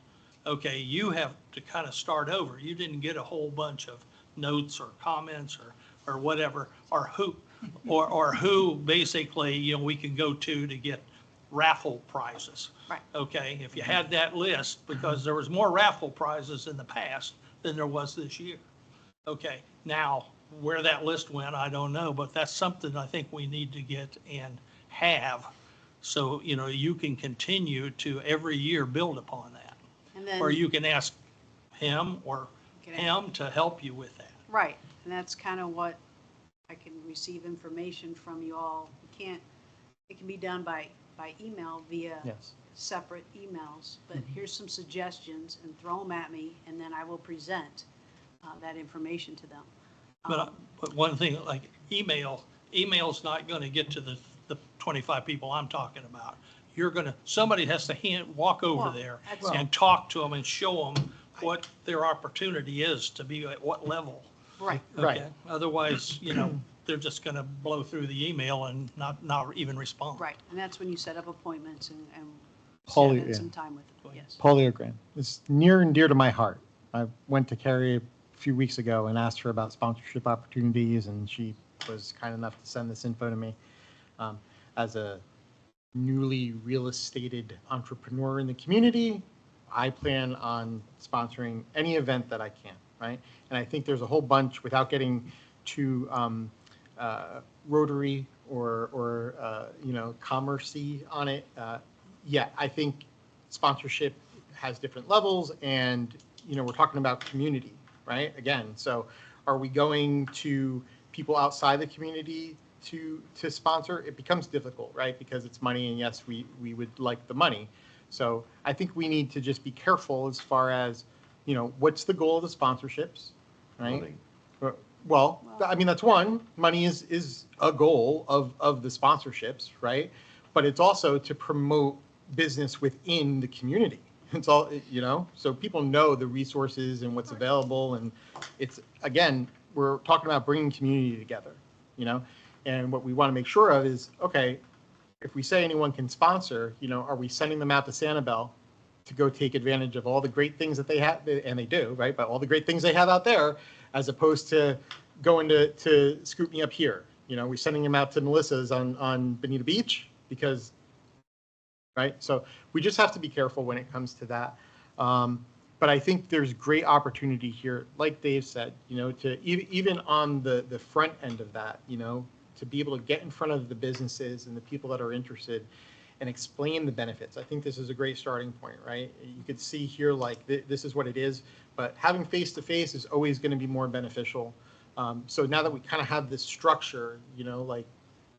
okay, you have to kind of start over. You didn't get a whole bunch of notes or comments or whatever, or who basically, you know, we can go to get raffle prizes. Right. Okay, if you had that list, because there was more raffle prizes in the past than there was this year. Okay, now, where that list went, I don't know, but that's something I think we need to get and have. So, you know, you can continue to every year build upon that. And then. Or you can ask him or can- him to help you with that. Right, and that's kind of what I can receive information from you all. You can't, it can be done by email via Yes. separate emails, but here's some suggestions and throw them at me, and then I will present that information to them. But one thing, like email's not going to get to the 25 people I'm talking about. Somebody has to walk over Well, there that's- and talk to them and show them what their opportunity is to be at what level. Right, Right. Okay? Otherwise, you know, they're just going to blow through the email and not even respond. right, and that's when you set up appointments and Polly, spend yeah. some time with them, yes. Polio grant is near and dear to my heart. I went to Carrie a few weeks ago and asked her about sponsorship opportunities, and she was kind enough to send this info to me. As a newly real estated entrepreneur in the community, I plan on sponsoring any event that I can, right? And I think there's a whole bunch, without getting too Rotary or you know, commerce-y on it. Yeah, I think sponsorship has different levels, and you know, we're talking about community, right? Again, so are we going to people outside the community to sponsor? It becomes difficult, right? Because it's money, and yes, we would like the money. So I think we need to just be careful as far as, you know, what's the goal of the sponsorships, right? Money. Well, I mean, that's one. Money is a goal of the sponsorships, right? But it's also to promote business within the community. It's all, you know, so people know the resources and what's available. And it's, again, we're talking about bringing community together, you know? And what we want to make sure of is, okay, if we say anyone can sponsor, you know, are we sending them out to Sanibel to go take advantage of all the great things that they have, and they do, right? But all the great things they have out there, as opposed to going to scoop me up here. You know, we're sending them out to Melissa's on Bonita Beach because, right? So we just have to be careful when it comes to that. But I think there's great opportunity here, like Dave said, you know, to even on the front end of that, you know, to be able to get in front of the businesses and the people that are interested and explain the benefits. I think this is a great starting point, right? You could see here, like, this is what it is, but having face-to-face is always going to be more beneficial. So now that we kind of have this structure, you know, like,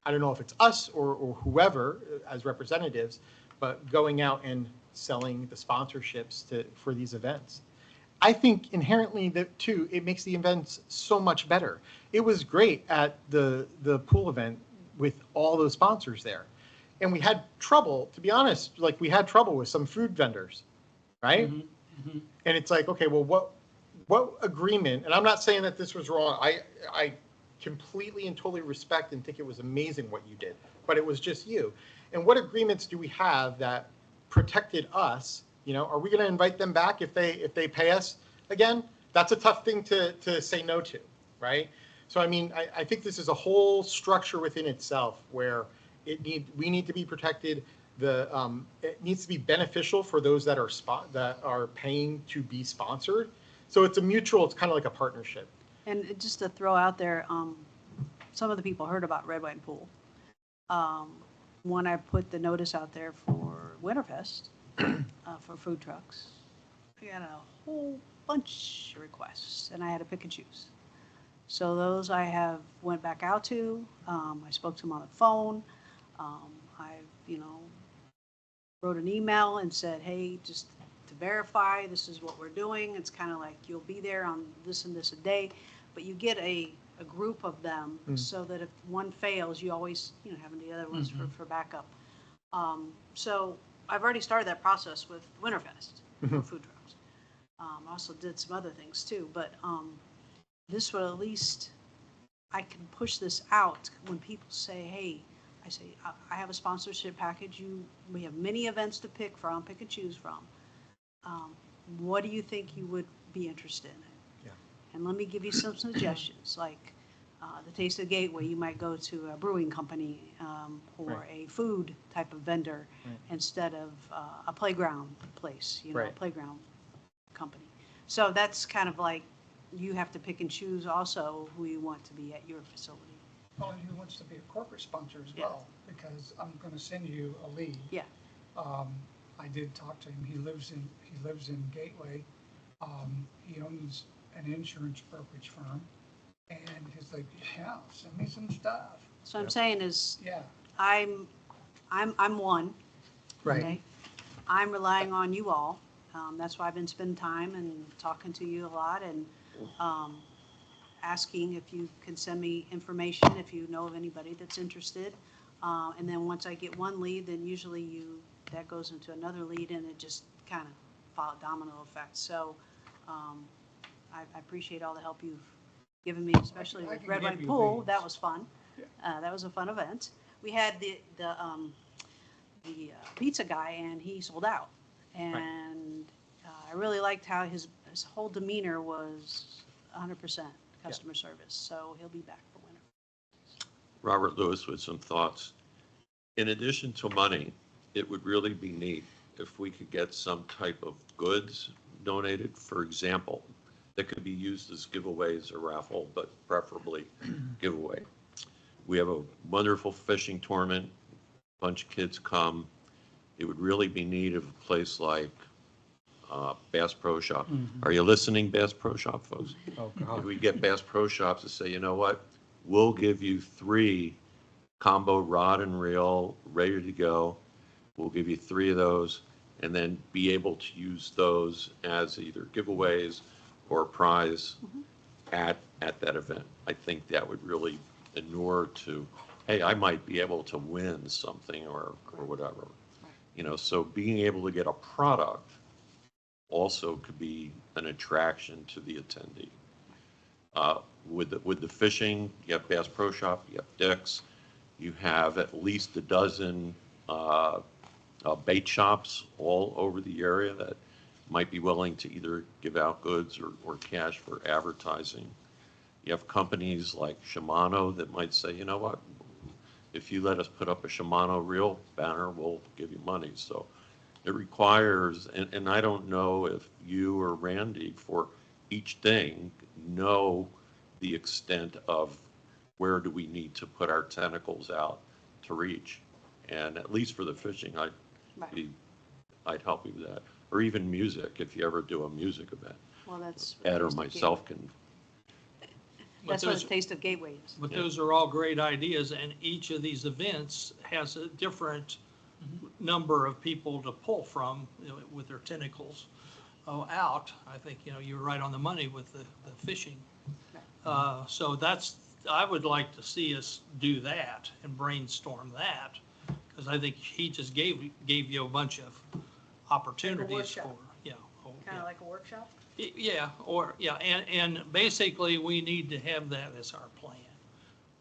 I don't know if it's us or whoever as representatives, but going out and selling the sponsorships for these events. I think inherently that too, it makes the events so much better. It was great at the pool event with all those sponsors there. And we had trouble, to be honest, like we had trouble with some food vendors, right? Mm-hmm. And it's like, okay, well, what agreement, and I'm not saying that this was wrong. I completely and totally respect and think it was amazing what you did, but it was just you. And what agreements do we have that protected us? You know, are we going to invite them back if they pay us again? That's a tough thing to say no to, right? So, I mean, I think this is a whole structure within itself where we need to be protected. It needs to be beneficial for those that are paying to be sponsored. So it's it's kind of like a partnership. And just to throw out there, some of the people heard about Red Wine Pool. When I put the notice out there for Winterfest, for food trucks, we had a whole bunch of requests, and I had to pick and choose. So those I went back out to. I spoke to them on the phone. I, wrote an email and said, hey, just to verify, this is what we're doing. It's kind of like you'll be there on this and this a day, but you get a group of them so that if one fails, you always, having the other ones for backup. So I've already started that process with Winterfest for food trucks. I also did some other things too, but this will at least, I can push this out when people say, hey, I say, I have a sponsorship package. We have many events to pick and choose from. What do you think you would be interested in? Yeah. And let me give you some suggestions, like the Taste of Gateway, you might go to a brewing company or Right. a food type of vendor Right. instead of a playground place, a Right. playground company. So that's kind of like, you have to pick and choose also who you want to be at your facility. Well, and who wants to be a corporate sponsor as Yeah. well, because I'm going to send you a lead. Yeah. I did talk to him. He lives in Gateway. He owns an insurance brokerage firm, and he's like, yeah, send me some stuff. So I'm saying is, Yeah. I'm one. Right. Okay? I'm relying on you all. That's why I've been spending time and talking to you a lot and asking if you can send me information if you know of anybody that's interested. And then once I get one lead, then usually that goes into another lead and it just kind of follow domino effect. So I appreciate all the help you've given me, especially I with can Red give Wine you Pool. leads. That was fun. Yeah. That was a fun event. We had the pizza guy and he sold out. And I really liked how his whole demeanor was 100% customer service. So he'll be back for winter. Robert Lewis with some thoughts. In addition to money, it would really be neat if we could get some type of goods donated, for example, that could be used as giveaways or raffle, but preferably giveaway. We have a wonderful fishing tournament, a bunch of kids come. It would really be neat if a place like Bass Pro Shop. Are you listening, Bass Pro Shop folks? Oh, If we get Bass Pro Shops to say, you know what, we'll give you 3 combo rod and reel ready to go. We'll give you 3 of those and then be able to use those as either giveaways or prize at that event. I think that would really inure to, hey, I might be able to win something or whatever. So being able to get a product also could be an attraction to the attendee. With the fishing, you have Bass Pro Shop, you have Dick's, you have at least a dozen bait shops all over the area that might be willing to either give out goods or cash for advertising. You have companies like Shimano that might say, you know what, if you let us put up a Shimano reel banner, we'll give you money. So it requires, and I don't know if you or Randy for each thing know the extent of where do we need to put our tentacles out to reach. And at least for the fishing, I'd help you with that. Or even music, if you ever do a music event. Well, that's. Ed or myself can. That's what the Taste of Gateway is. But those are all great ideas, and each of these events has a different number of people to pull from, with their tentacles out. I think, you're right on the money with the fishing. So I would like to see us do that and brainstorm that, because I think he just gave you a bunch of opportunities workshop. for, Kind of like a workshop? yeah, and basically, we need to have that as our plan.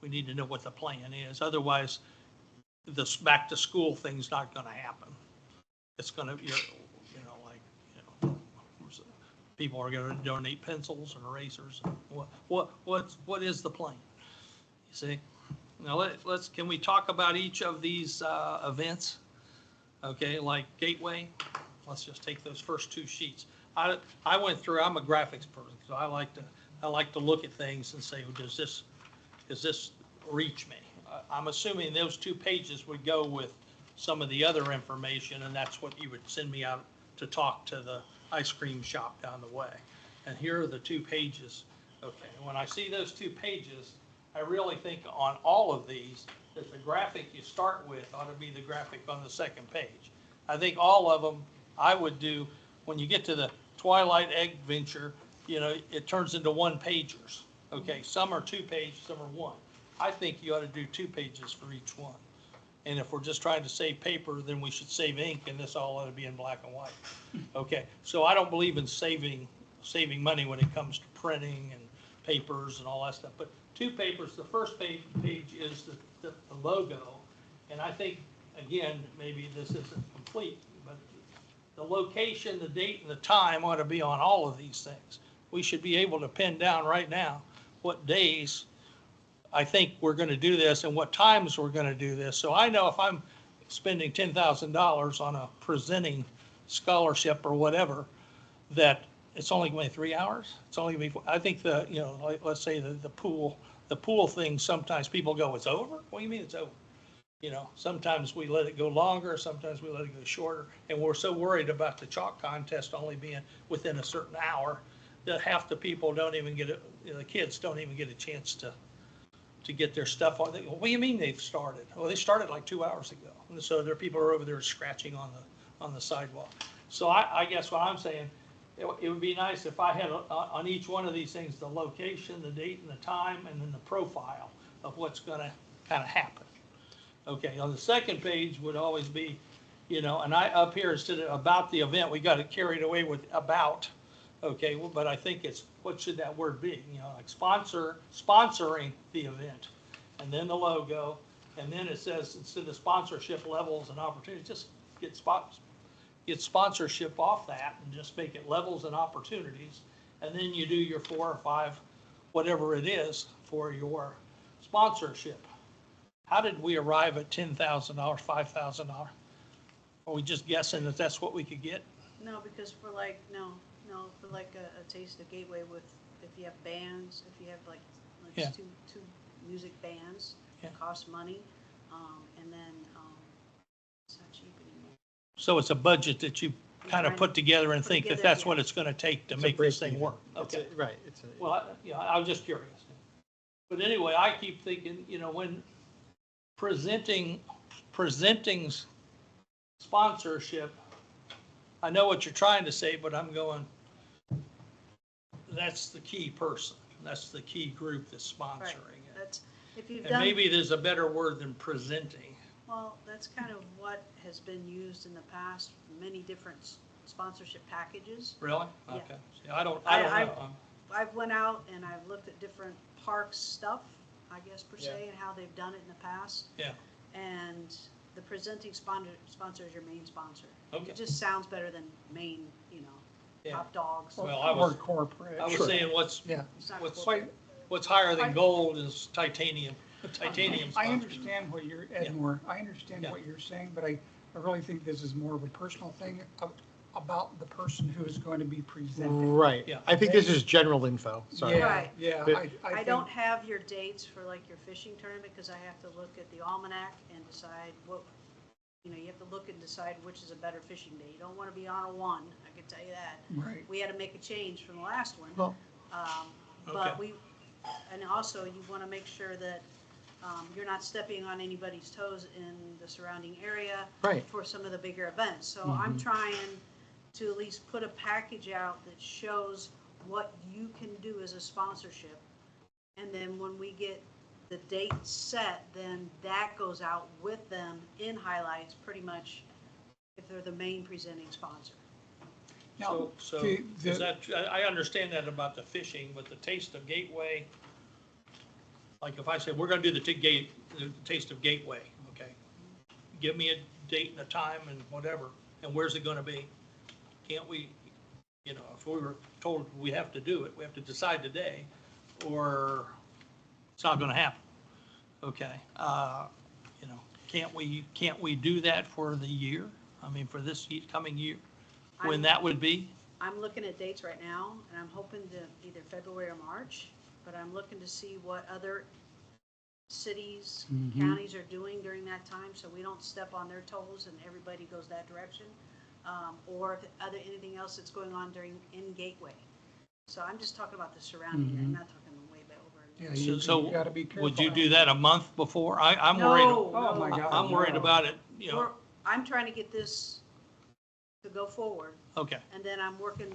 We need to know what the plan is, otherwise, this back to school thing's not gonna happen. It's gonna, people are gonna donate pencils and erasers, and what is the plan? You see? Now, can we talk about each of these events? Okay, like Gateway, let's just take those first 2 sheets. I went through, I'm a graphics person, so I like to look at things and say, does this reach me? I'm assuming those 2 pages would go with some of the other information, and that's what you would send me out to talk to the ice cream shop down the way. And here are the 2 pages. Okay, when I see those 2 pages, I really think on all of these, that the graphic you start with ought to be the graphic on the second page. I think all of them, I would do, when you get to the Twilight Egg Venture, you know, it turns into one pagers. Okay, some are 2 pages, some are 1. I think you ought to do 2 pages for each one. And if we're just trying to save paper, then we should save ink, and this all ought to be in black and white. Okay, so I don't believe in saving money when it comes to printing and papers and all that stuff. But 2 papers, the first page is the logo. And I think, again, maybe this isn't complete, but the location, the date, and the time ought to be on all of these things. We should be able to pin down right now what days I think we're going to do this and what times we're going to do this. So I know if I'm spending $10,000 on a presenting scholarship or whatever, that it's only going to be 3 hours. It's only going to be, I think like, let's say the pool thing, sometimes people go, it's over? What do you mean it's over? You know, sometimes we let it go longer, sometimes we let it go shorter. And we're so worried about the chalk contest only being within a certain hour that half the people don't even get it, the kids don't even get a chance to get their stuff on. What do you mean they've started? Well, they started like 2 hours ago. And so there are people are over there scratching on the sidewalk. So I guess what I'm saying, it would be nice if I had on each one of these things, the location, the date and the time, and then the profile of what's going to kind of happen. Okay, on the second page would always be, and I up here instead of about the event, we got it carried away with about. Okay, well, but I think it's, what should that word be? Like sponsoring the event, and then the logo, and then it says instead of sponsorship levels and opportunities, just get sponsorship off that and just make it levels and opportunities, and then you do your 4 or 5, whatever it is, for your sponsorship. How did we arrive at $10,000, $5,000? Are we just guessing that that's what we could get? No, because for like, for like a Taste of Gateway with, if you have bands, if you have like Yeah. two music bands, Yeah. it costs money, and then, it's not cheap anymore. So it's a budget that you kind of put together and Put think that together, that's yeah. what it's going to take to It's a make this break thing even. work. It's Okay. Right, Well, I was just curious. But anyway, I keep thinking, when presenting sponsorship, I know what you're trying to say, but I'm going, that's the key person. That's the key group that's Right, sponsoring it. that's, if you've And done. maybe there's a better word than presenting. Well, that's kind of what has been used in the past, many different sponsorship packages. Really? Yeah. Okay. See, I don't I- know. I've went out and I've looked at different parks stuff, I guess per se, Yeah. and how they've done it in the past. Yeah. And the presenting sponsor is your main sponsor. Okay. It just sounds better than main, Yeah. top dogs. Well, Or corporate. I was Sure. saying Yeah. It's not what's corporate. what's higher than I- gold is titanium. Titanium I sponsor. understand what you're, Edmore, I understand Yeah. what you're saying, but I really think this is more of a personal thing about the person who is going to be presenting. right. Yeah. I think this is general info, sorry. Yeah, Right. yeah. But- I think- don't have your dates for like your fishing tournament because I have to look at the almanac and decide what, you have to look and decide which is a better fishing day. You don't want to be on a 1, I can tell you that. Right. We had to make a change from the last one. Well, But Okay. and also you want to make sure that you're not stepping on anybody's toes in the surrounding area Right. for some of the bigger events. So I'm trying to at least put a package out that shows what you can do as a sponsorship. And then when we get the date set, then that goes out with them in highlights, pretty much, if they're the main presenting sponsor. Now, So the- is that, I understand that about the fishing, but the Taste of Gateway, like if I said, we're gonna do the Taste of Gateway, okay? Give me a date and a time and whatever, and where's it gonna be? Can't we, if we were told we have to do it, we have to decide today, or it's not gonna happen, okay? Can't we do that for the year? I mean, for this coming year, when I'm- that would be? I'm looking at dates right now, and I'm hoping to either February or March, but I'm looking to see what other cities, counties are doing during that time, so we don't step on their toes and everybody goes that direction. Or if anything else that's going on in Gateway. So I'm just talking about the surrounding area, I'm not talking way back over in Yeah, you So gotta be careful. would you do that a month before? I'm worried, No, Oh, my no. God. I'm worried no. about it, you know, We're- I'm trying to get this to go forward, okay. and then I'm working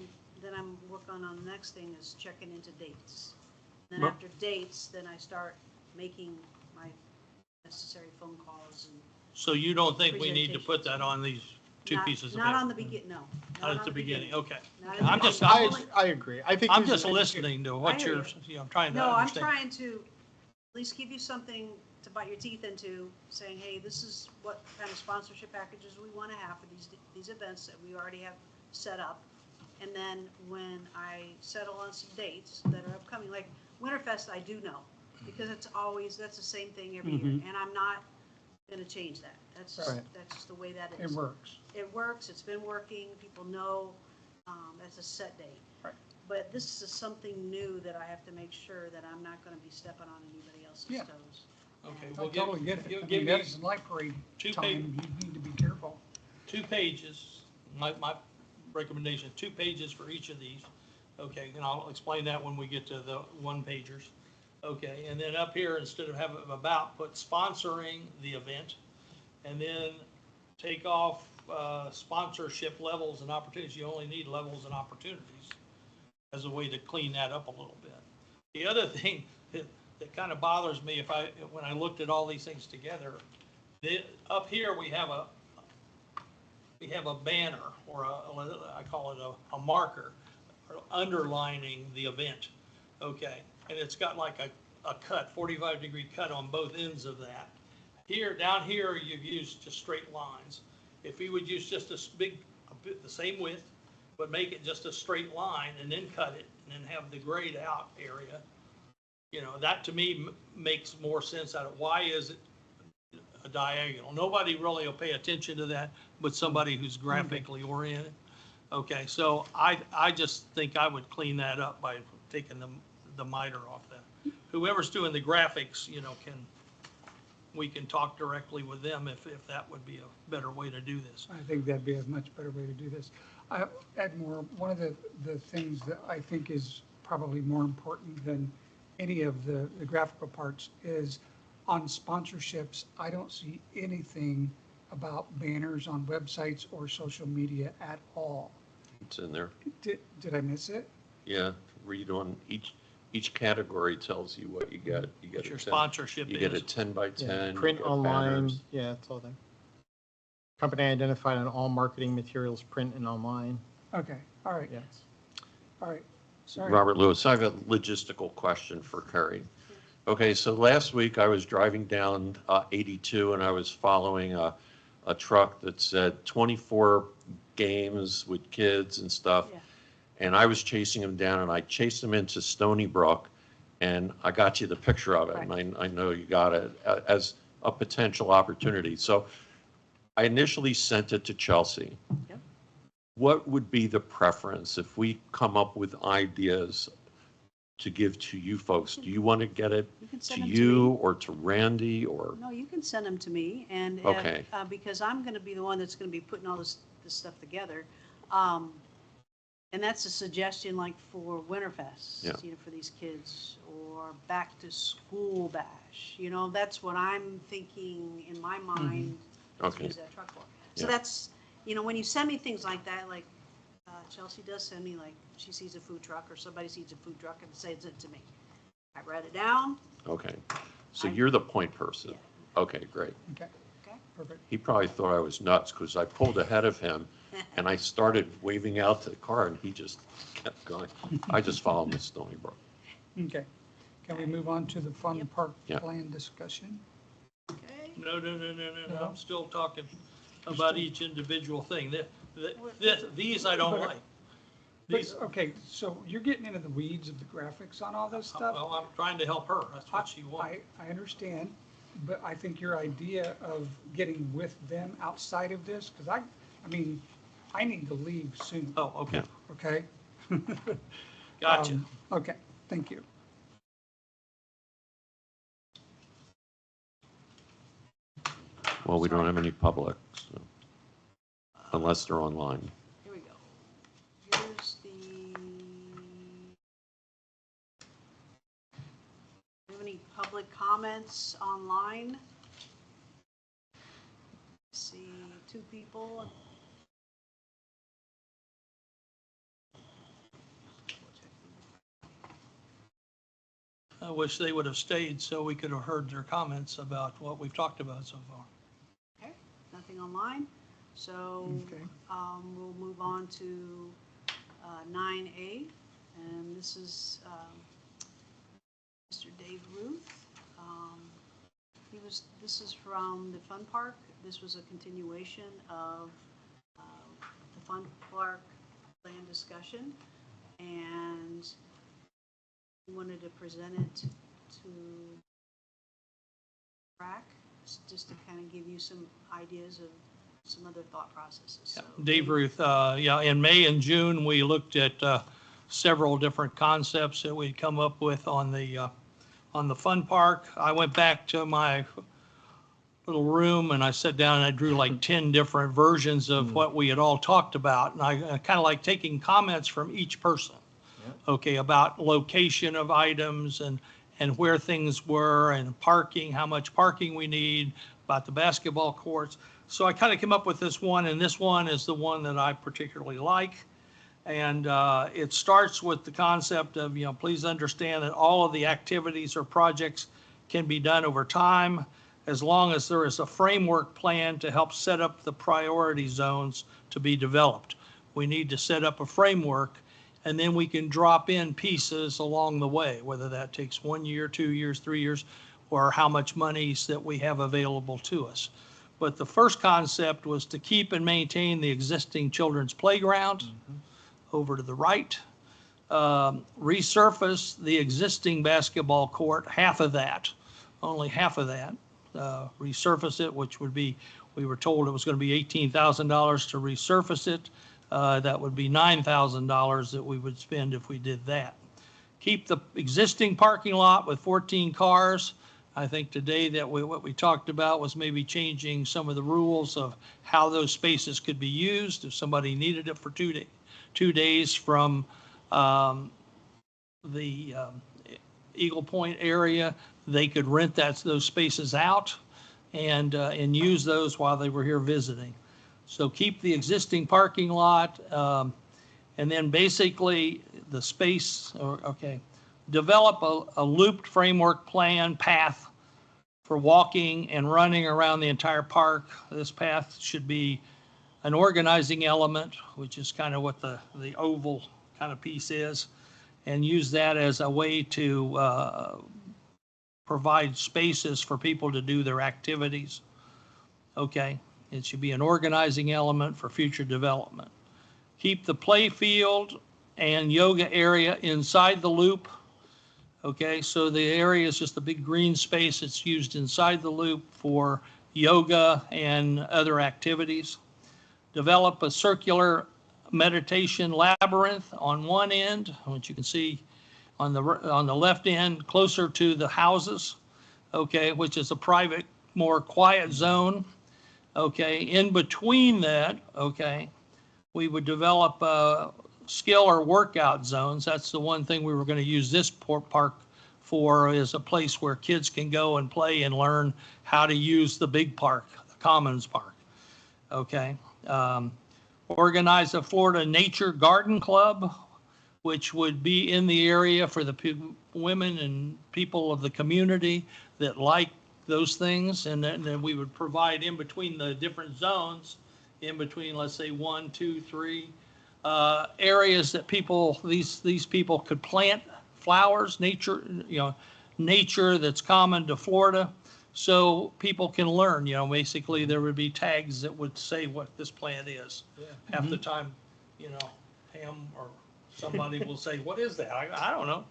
on the next thing is checking into dates. Then Well- after dates, then I start making my necessary phone calls and. So you don't think we need to put Presentations. that on these two Not- pieces of Not on paper? the begin, no. Not at the beginning, okay. Not at the I'm just, beginning. I'm Only- just, I agree. I think. I'm there's just an- listening to what I hear you're, you. you know, I'm trying to No, I'm understand. trying to at least give you something to bite your teeth into, saying, hey, this is what kind of sponsorship packages we want to have for these events that we already have set up. And then when I settle on some dates that are upcoming, like Winterfest, I do know, because it's always, that's the same thing every year, and I'm not gonna change that. That's just, Right. that's just the way that It is. works. It works, it's been working, people know, that's a set date. Right. But this is something new that I have to make sure that I'm not gonna be stepping on anybody else's Yeah. toes. Okay, And- I well, totally get it. I give mean, me that's light parade two time. You need to be careful. 2 pages, my recommendation, 2 pages for each of these. Okay, and I'll explain that when we get to the 1-pagers. Okay, and then up here, instead of having about, put sponsoring the event, and then take off sponsorship levels and opportunities. You only need levels and opportunities as a way to clean that up a little bit. The other thing that kind of bothers me when I looked at all these things together, up here we have a banner or I call it a marker underlining the event. Okay, and it's got like a cut, 45-degree cut on both ends of that. Here, down here, you've used just straight lines. If we would use just the same width, but make it just a straight line and then cut it and then have the grayed out area, you know, that to me makes more sense out of why is it a diagonal? Nobody really will pay attention to that, but somebody who's graphically oriented. Okay, so I just think I would clean that up by taking the miter off that. Whoever's doing the graphics, you know, we can talk directly with them if that would be a better way to do this. I think that'd be a much better way to do this. Add more, one of the things that I think is probably more important than any of the graphical parts is on sponsorships. I don't see anything about banners on websites or social media at all. It's in there. Did I miss it? Yeah, read on each category tells you what you get. You What get your a 10 sponsorship You get a is. 10 by 10. Yeah, you print get online, banners. yeah, it's all there. Company identified on all marketing materials, print and online, Okay, all right, yes. all right. Sorry. Robert Lewis, I have a logistical question for Kerry. Okay, so last week I was driving down 82 and I was following a truck that said 24 games with kids and stuff. Yeah. And I was chasing him down and I chased him into Stony Brook and I got you the picture of it. And I know you got it as a potential opportunity. So I initially sent it to Chelsea. Yep. What would be the preference if we come up with ideas to give to you folks? Do you want to get it You can to send them you me. or to Randy or? No, you can send them to me, and if, Okay. because I'm going to be the one that's going to be putting all this stuff together. And that's a suggestion like for Winterfest, Yeah. you know, for these kids, or back to school bash. You know, that's what I'm thinking in my mind to Okay. use that truck for. So Yeah. that's, you know, when you send me things like that, like Chelsea does send me, like, she sees a food truck or somebody sees a food truck and sends it to me. I write it down, Okay, so I- you're the point person? Yeah. Okay, great. Okay, okay? perfect. He probably thought I was nuts because I pulled ahead of him and I started waving out to the car and he just kept going. I just followed him to Stony Brook. Okay. Can we move on to the fun Yep. park Yeah. plan discussion? Okay. No, No? I'm still talking about each individual thing. These I don't But- like. These, But, okay, so you're getting into the weeds of the graphics on all this stuff? well, I'm trying to help her. That's what she wants. I understand, but I think your idea of getting with them outside of this, because I mean, I need to leave soon, Oh, okay, okay? gotcha. Okay, thank you. Well, we don't have any public, so, unless they're online. Here we go. Here's the comments online. See 2 people. I wish they would have stayed so we could have heard their comments about what we've talked about so far. Okay, nothing online. So Okay. we'll move on to 9A, and this is Mr. Dave Ruth. This is from the Fun Park. This was a continuation of the Fun Park plan discussion, and we wanted to present it to RAC, just to kind of give you some ideas of some other thought processes. So, Dave Ruth, yeah, in May and June, we looked at several different concepts that we'd come up with on the fun park. I went back to my little room and I sat down and I drew like 10 different versions of what we had all talked about. And I kind of like taking comments from each person. Okay, about location of items and where things were and parking, how much parking we need, about the basketball courts. So I kind of came up with this one, and this one is the one that I particularly like. And it starts with the concept of, please understand that all of the activities or projects can be done over time as long as there is a framework plan to help set up the priority zones to be developed. We need to set up a framework, and then we can drop in pieces along the way, whether that takes 1 year, 2 years, 3 years, or how much monies that we have available to us. But the first concept was to keep and maintain the existing children's playground over to the right. Resurface the existing basketball court, half of that, only half of that. Resurface it, which would be, we were told it was going to be $18,000 to resurface it. That would be $9,000 that we would spend if we did that. Keep the existing parking lot with 14 cars. I think today that what we talked about was maybe changing some of the rules of how those spaces could be used. If somebody needed it for 2 days from the Eagle Point area, they could rent those spaces out and use those while they were here visiting. So keep the existing parking lot, and then basically the space, develop a looped framework plan path for walking and running around the entire park. This path should be an organizing element, which is kind of what the oval kind of piece is, and use that as a way to provide spaces for people to do their activities. Okay. It should be an organizing element for future development. Keep the play field and yoga area inside the loop. Okay, so the area is just a big green space that's used inside the loop for yoga and other activities. Develop a circular meditation labyrinth on one end, which you can see on the left end, closer to the houses, okay, which is a private, more quiet zone. Okay, in between that, okay, we would develop skill or workout zones. That's the one thing we were going to use this park for, is a place where kids can go and play and learn how to use the big park, the Commons Park. Okay. Organize a Florida Nature Garden Club, which would be in the area for the women and people of the community that like those things, and then we would provide in between the different zones, in between, let's say 1, 2, 3 areas that these people could plant flowers, nature that's common to Florida, so people can learn. Basically there would be tags that would say what this plant is. Half the time, Pam or somebody will say, "What is that?" I don't know.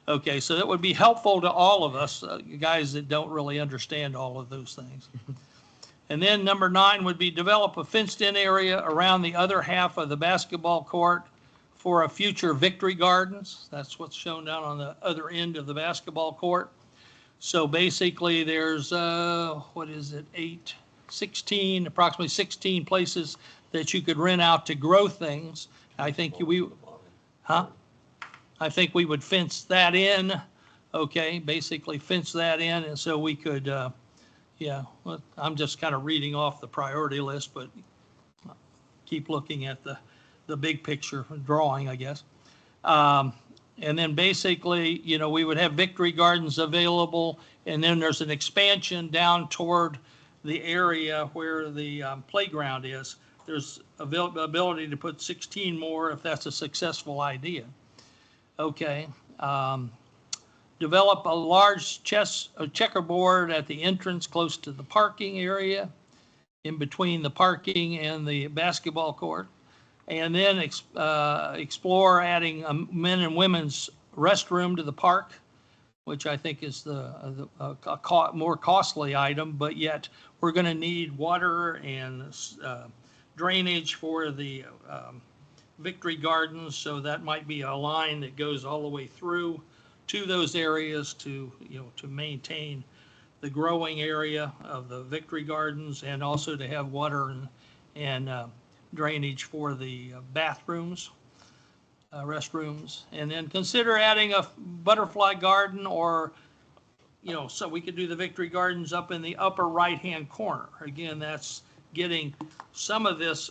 Okay, so that would be helpful to all of us, guys that don't really understand all of those things. And then number 9 would be develop a fenced-in area around the other half of the basketball court for a future Victory Gardens. That's what's shown down on the other end of the basketball court. So basically there's, approximately 16 places that you could rent out to grow things. I think we would fence that in, Okay, basically fence that in, and so we could, yeah, well, I'm just kind of reading off the priority list, but keep looking at the big picture drawing, I guess. And then basically, you know, we would have Victory Gardens available, and then there's an expansion down toward the area where the playground is. There's ability to put 16 more if that's a successful idea. Okay. Develop a large checkerboard at the entrance close to the parking area, in between the parking and the basketball court. And then explore adding a men and women's restroom to the park, which I think is a more costly item, but yet we're going to need water and drainage for the Victory Gardens, so that might be a line that goes all the way through to those areas to, you know, to maintain the growing area of the Victory Gardens, and also to have water and drainage for the bathrooms, restrooms. And then consider adding a butterfly garden, or, you know, so we could do the Victory Gardens up in the upper right-hand corner. Again, that's getting some of this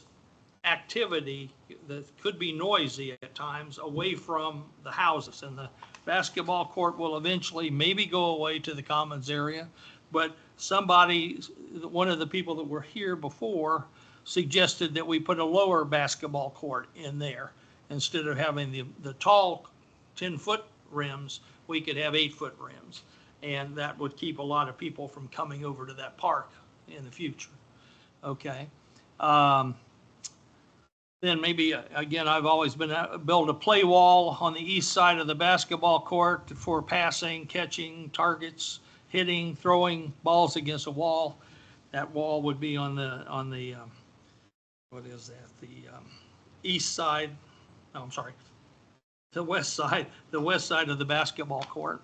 activity that could be noisy at times away from the houses. And the basketball court will eventually maybe go away to the commons area, but somebody, one of the people that were here before, suggested that we put a lower basketball court in there. Instead of having the tall 10-foot rims, we could have 8-foot rims. And that would keep a lot of people from coming over to that park in the future. Okay. Then maybe, again, I've always been build a play wall on the east side of the basketball court for passing, catching, targets, hitting, throwing balls against a wall. That wall would be on the what is that? The east side. No, I'm sorry. The west side of the basketball court.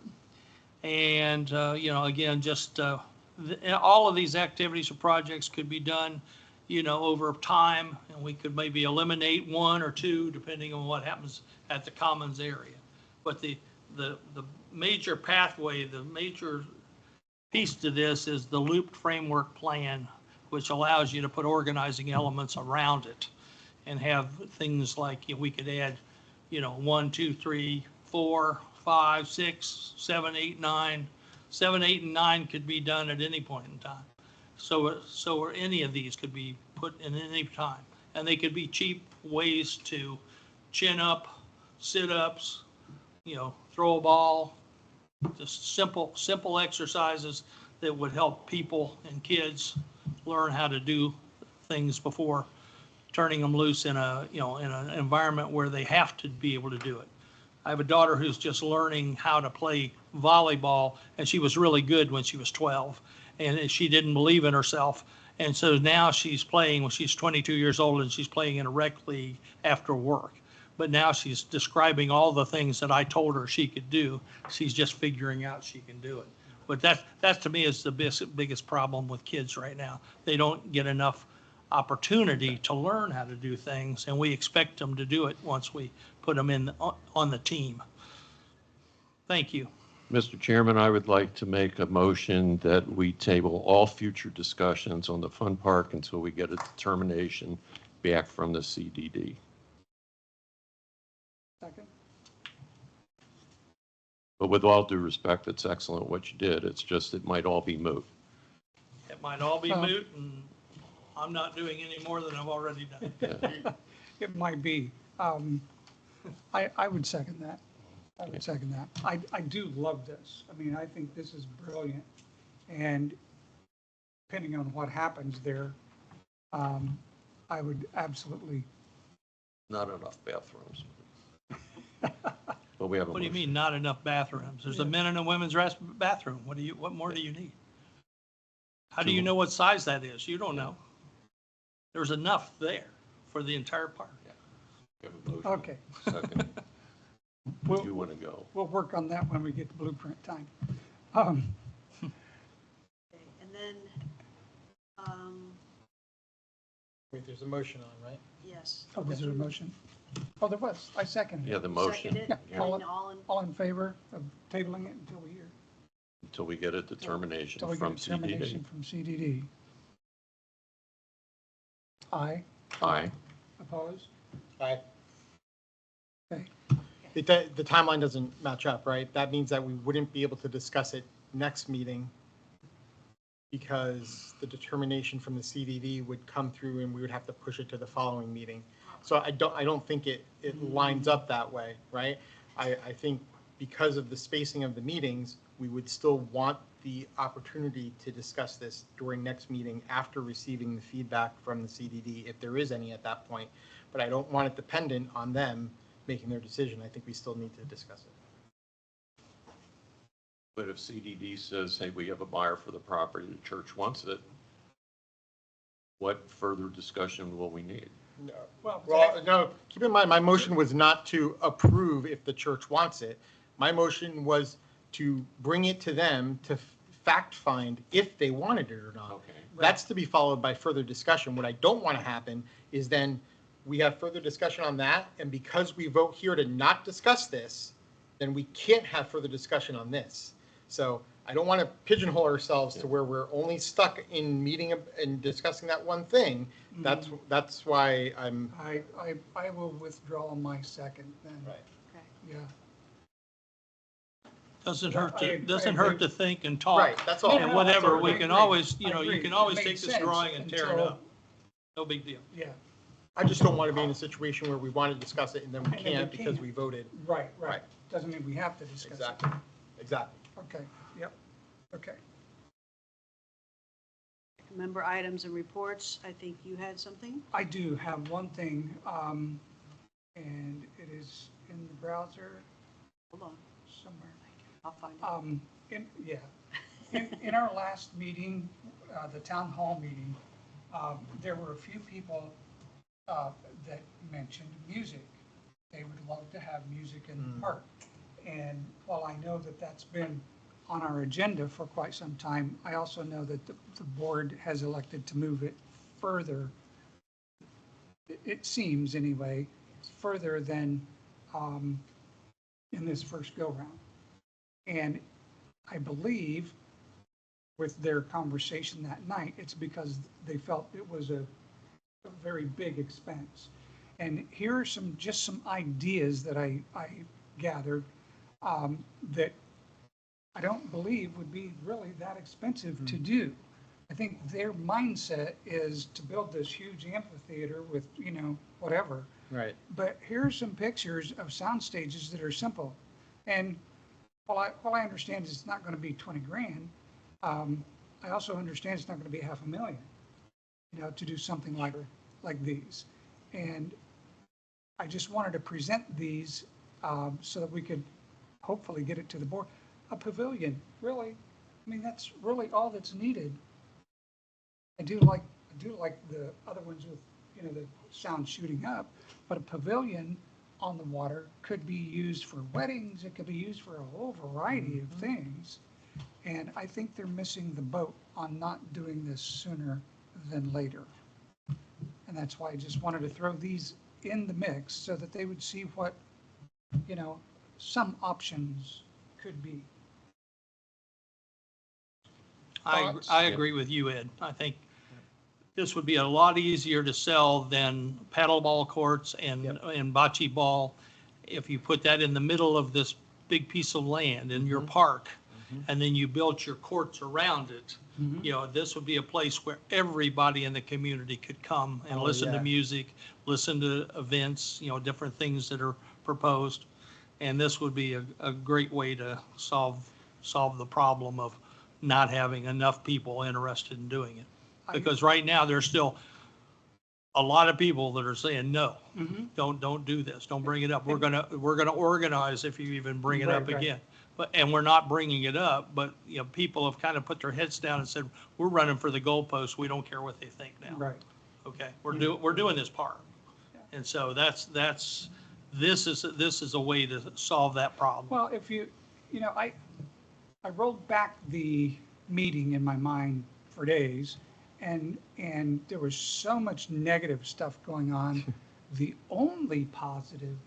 And, you know, again, just all of these activities or projects could be done, you know, over time, and we could maybe eliminate one or two depending on what happens at the commons area. But the major pathway, the major piece to this is the looped framework plan, which allows you to put organizing elements around it and have things like, you know, we could add, you know, 1, 2, 3, 4, 5, 6, 7, 8, 9. 7, 8, and 9 could be done at any point in time. So any of these could be put in any time, and they could be cheap ways to chin up, sit ups, you know, throw a ball, just simple exercises that would help people and kids learn how to do things before turning them loose in a, you know, in an environment where they have to be able to do it. I have a daughter who's just learning how to play volleyball, and she was really good when she was 12, and she didn't believe in herself. And so now she's playing when she's 22 years old, and she's playing in a rec league after work. But now she's describing all the things that I told her she could do. She's just figuring out she can do it. But that to me is the biggest problem with kids right now. They don't get enough opportunity to learn how to do things, and we expect them to do it once we put them in on the team. Thank you. Mr. Chairman, I would like to make a motion that we table all future discussions on the fun park until we get a determination back from the CDD. Second? But with all due respect, it's excellent what you did. It's just, it might all be moot. It might all be moot, and I'm not doing any more than I've already done. Yeah. It might be. I would second that. I would second that. I do love this. I mean, I think this is brilliant. And depending on what happens there, I would absolutely. Not enough bathrooms. But we have a What do you motion. mean, not enough bathrooms? There's a men and a women's bathroom. What more do you need? How do you know what size that is? You don't know. There's enough there for the entire park. We have a motion. Okay. Second. We'll- You want to go? We'll work on that when we get to blueprint time. Okay, and then, Wait, there's a motion on, right? Yes. Oh, was there a motion? Oh, there was. I seconded Yeah, it. the motion, Seconded. Yeah. I mean, all in, All in favor of tabling it until we hear, until we get a determination until we from get a determination CDD. from CDD? Aye. Aye. Opposed? Aye. Okay. The timeline doesn't match up, right? That means that we wouldn't be able to discuss it next meeting because the determination from the CDD would come through and we would have to push it to the following meeting. So I don't think it lines up that way, right? I think because of the spacing of the meetings, we would still want the opportunity to discuss this during next meeting after receiving the feedback from the CDD, if there is any at that point. But I don't want it dependent on them making their decision. I think we still need to discuss it. But if CDD says, hey, we have a buyer for the property, the church wants it, what further discussion will we need? No. Well, Well, no, keep in mind, my motion was not to approve if the church wants it. My motion was to bring it to them to fact find if they wanted it or not. Okay. That's to be followed by further discussion. What I don't want to happen is then we have further discussion on that, and because we vote here to not discuss this, then we can't have further discussion on this. So I don't want to pigeonhole ourselves to where we're only stuck in meeting and discussing that one thing. That's why I'm. I will withdraw my second then. Right. okay. Yeah. Doesn't Yeah, hurt I to, agree. doesn't hurt to think and talk. Right, that's all. And whatever, we I can agree. always, I you agree. can It always made take this sense drawing and tear it until- up. No big deal. Yeah, I just don't want to be in a situation where we want to discuss it and then we And then we can't because can't. we voted. right. Right. Doesn't mean we have to discuss it. Exactly. Exactly. Okay, yep, okay. Member items and reports, I think you had something? I do have one thing, and it is in the browser Hold on, somewhere. I'll find it. In our last meeting, the town hall meeting, there were a few people that mentioned music. They would love to have music in the park. And while I know that that's been on our agenda for quite some time, I also know that the board has elected to move it further. It seems anyway, further than in this first go-round. And I believe with their conversation that night, it's because they felt it was a very big expense. And here are just some ideas that I gathered that I don't believe would be really that expensive to do. I think their mindset is to build this huge amphitheater with, whatever. Right. But here's some pictures of sound stages that are simple. And while I understand it's not going to be 20 grand, I also understand it's not going to be $500,000, to do something like these. And I just wanted to present these so that we could hopefully get it to the board. A pavilion, really, that's really all that's needed. I do like the other ones with, the sound shooting up, but a pavilion on the water could be used for weddings. It could be used for a whole variety of things. And I think they're missing the boat on not doing this sooner than later. And that's why I just wanted to throw these in the mix so that they would see what, some options could be. Thoughts? I agree with you, Ed. I think this would be a lot easier to sell than paddleball courts and bocce ball. If you put that in the middle of this big piece of land in your park, and then you built your courts around it, this would be a place where everybody in the community could come and listen to music, listen to events, different things that are proposed. And this would be a great way to solve the problem of not having enough people interested in doing it. Because right now, there's still a lot of people that are saying, no, don't do this. Don't bring it up. We're gonna organize if you even bring it up Right. again. And we're not bringing it up, but, people have kind of put their heads down and said, we're running for the goalpost. We don't care what they think now. Right. Okay, we're doing this part. And so this is a way to solve that problem. Well, if I rolled back the meeting in my mind for days, and there was so much negative stuff going on. The only positive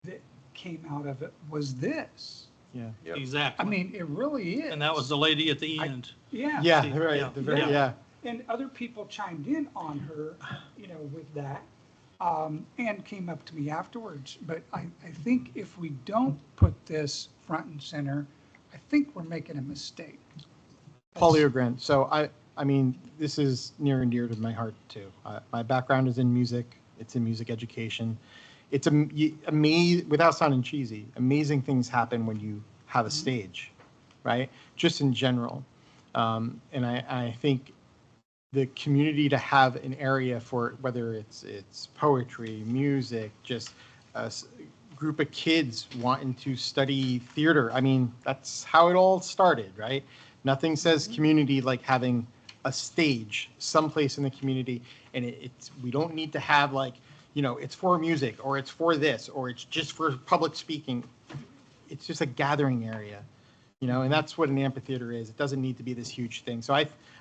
that came out of it was this. Yeah. Yep. I Exactly. mean, it really is. And that was the lady at the end. Yeah. Yeah, See, right, yeah. the very, Yeah. yeah. And other people chimed in on her, with that, and came up to me afterwards. But I think if we don't put this front and center, I think we're making a mistake. Paul Grant. So I mean, this is near and dear to my heart too. My background is in music. It's in music education. It's amazing, without sounding cheesy, amazing things happen when you have a stage, right? Just in general. And I think the community to have an area for whether it's poetry, music, just a group of kids wanting to study theater. I mean, that's how it all started, right? Nothing says community like having a stage someplace in the community, and we don't need to have like, it's for music or it's for this or it's just for public speaking. It's just a gathering area, and that's what an amphitheater is. It doesn't need to be this huge thing. So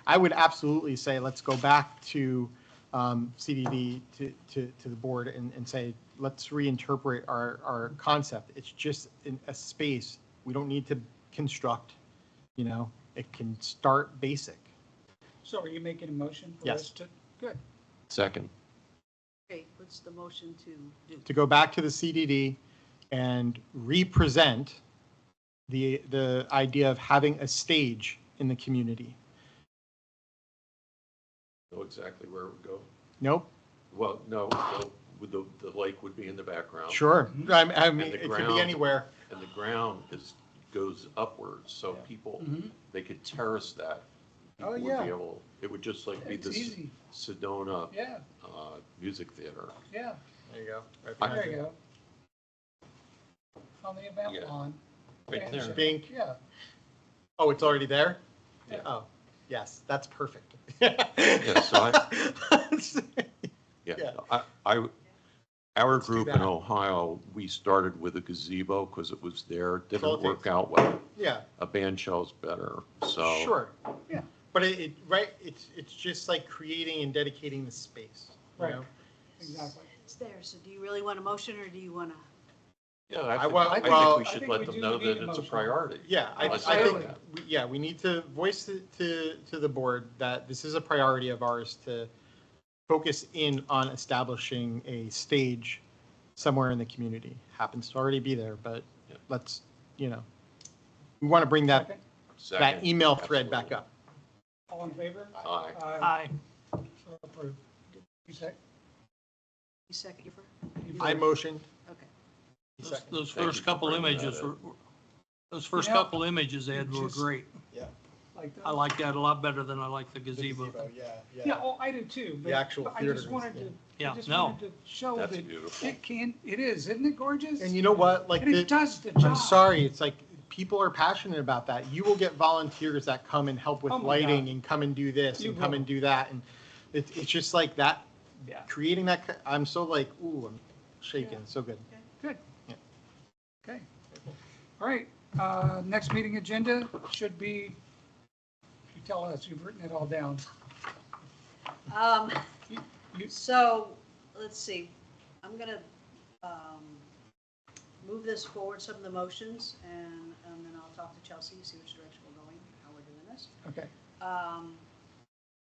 I would absolutely say let's go back to CDD to the board and say let's reinterpret our concept. It's just a space. We don't need to construct. It can start basic. So are you making a motion for Yes. us to? Good. Second. Okay, what's the motion to do? To go back to the CDD and represent the idea of having a stage in the community. Know exactly where it would go? Nope. Well, no, the lake would be in the background. Sure. I mean, And the it could be ground- anywhere. And the ground goes upwards, so people, they could terrace that. Oh, People would yeah. be able, it would just like be It's this easy. Sedona Yeah, music theater. yeah. There you go. Right I- behind There you go. On the event Yeah. lawn. Right And there. so- Bink. Yeah. Oh, it's already there? Yeah. Oh, yes, that's perfect. Yeah, so Yeah, Yeah. our Let's do group in that. Ohio, we started with a gazebo because it was there. It all it didn't work takes. out well. Yeah, A band shell's better, so. sure. Yeah. But it's just like creating and dedicating the space, you Right. know? Exactly. It's there, so do you really want a motion or do you want to? Yeah, I I well- think well- we I should think let we them do know need that a it's a motion. priority. Yeah, I Let's think, do that. we need to voice it to the board that this is a priority of ours to focus in on establishing a stage somewhere in the community. Happens to already be there, but Yeah. let's, we want to bring that, Second, Second, that email thread back absolutely. up. all in favor? Aye. Aye. So approved. You say? You second, Jennifer? I motioned. Okay. He Those seconded. those Thank first you for couple bringing that images up. those first You know, couple images, Ed, were just- great. Like I that? like that a lot better than I like the gazebo. Yeah, oh, I do too. The but- actual but I theater just is, wanted yeah. to, Yeah, I just no. wanted to show That's that beautiful. it is, isn't it gorgeous? And you know what, like, And it the- does the job. I'm sorry, it's like, people are passionate about that. You will get volunteers that come and help with Oh my lighting God. and come and do this You and come will. and do that. And it's just like that, Yeah, creating that, I'm so like, ooh, I'm shaking, Yeah. so good. good. Yeah. Okay. All right, next meeting agenda should be, you tell us, you've written it all down. You- So, let's see, I'm gonna, move this forward, some of the motions, and then I'll talk to Chelsea, see which direction we're going, how we're doing this. Okay,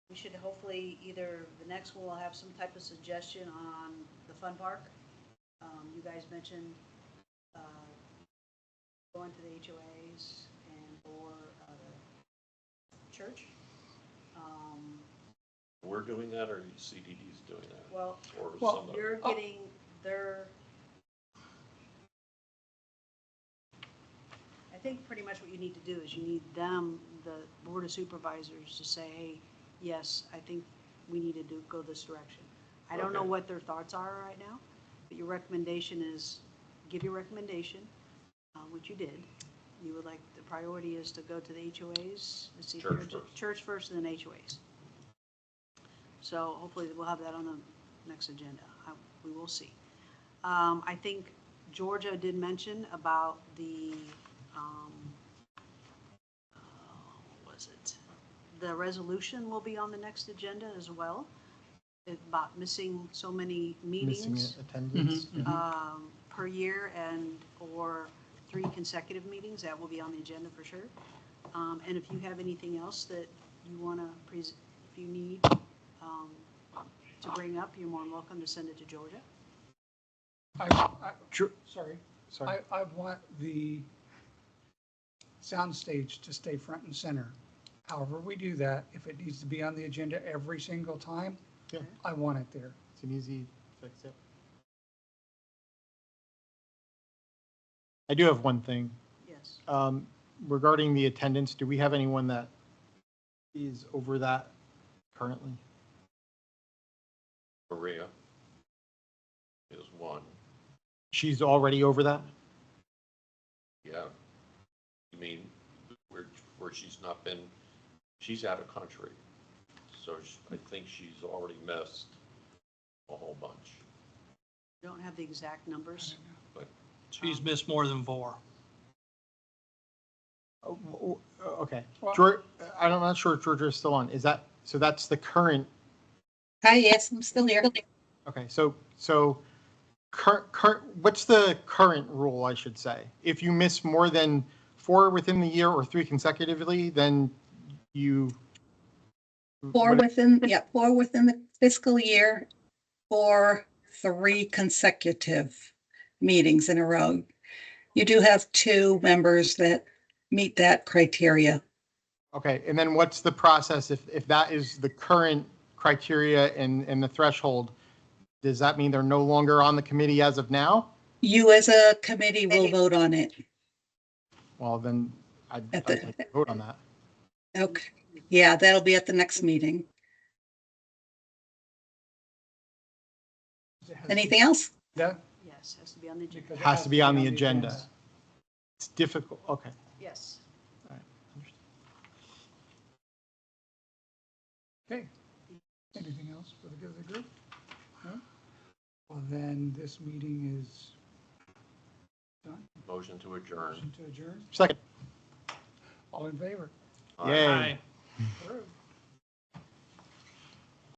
We should hopefully either, the next one will have some type of suggestion on the fun park. You guys mentioned, going to the HOAs or the church. We're doing that, or CDD's doing that? Well, Or Well, somebody? you're getting their, I think pretty much what you need to do is you need them, the board of supervisors, to say, hey, yes, I think we need to go this direction. I don't know Okay. what their thoughts are right now, but your recommendation is, give your recommendation, which you did. You would like, the priority is to go to the HOAs, let's see, Church first. church first and then HOAs. So hopefully we'll have that on the next agenda. We will see. I think Georgia did mention about the, what was it? The resolution will be on the next agenda as well, about missing so many Missing meetings attendance. per year or 3 consecutive meetings. That will be on the agenda for sure. And if you have anything else that you want to, if you need to bring up, you're more than welcome to send it to Georgia. Sorry. Sorry. I want the soundstage to stay front and center. However we do that, if it needs to be on the agenda every single time, Yeah. I want it there. It's an easy fix, yeah. I do have one thing. Yes. Regarding the attendance, do we have anyone that is over that currently? Maria is one. She's already over that? Yeah. You mean where she's not been, she's out of country. So I think she's already missed a whole bunch. Don't have the exact numbers. She's missed more than 4. Okay. Well- George, I'm not sure if Georgia is still on. Is that, so that's the current, Hi, yes, I'm still here. okay, so current, what's the current rule, I should say? If you miss more than 4 within the year or 3 consecutively, then you. 4 within the fiscal year or 3 consecutive meetings in a row. You do have 2 members that meet that criteria. Okay, and then what's the process if that is the current criteria and the threshold? Does that mean they're no longer on the committee as of now? You as a committee will vote on it. Well, then I'd At like the- to vote on that. Okay, yeah, that'll be at the next meeting. Anything else? Yeah. Yes, has to be on the agenda. because it Has to be on the agenda. It's difficult, okay. Yes. All right, understood. Okay. Anything else for the good of the group? No? Well, then this meeting is done. Motion to adjourn. Motion to adjourn. Second. All in favor? Yay. Aye. Approved.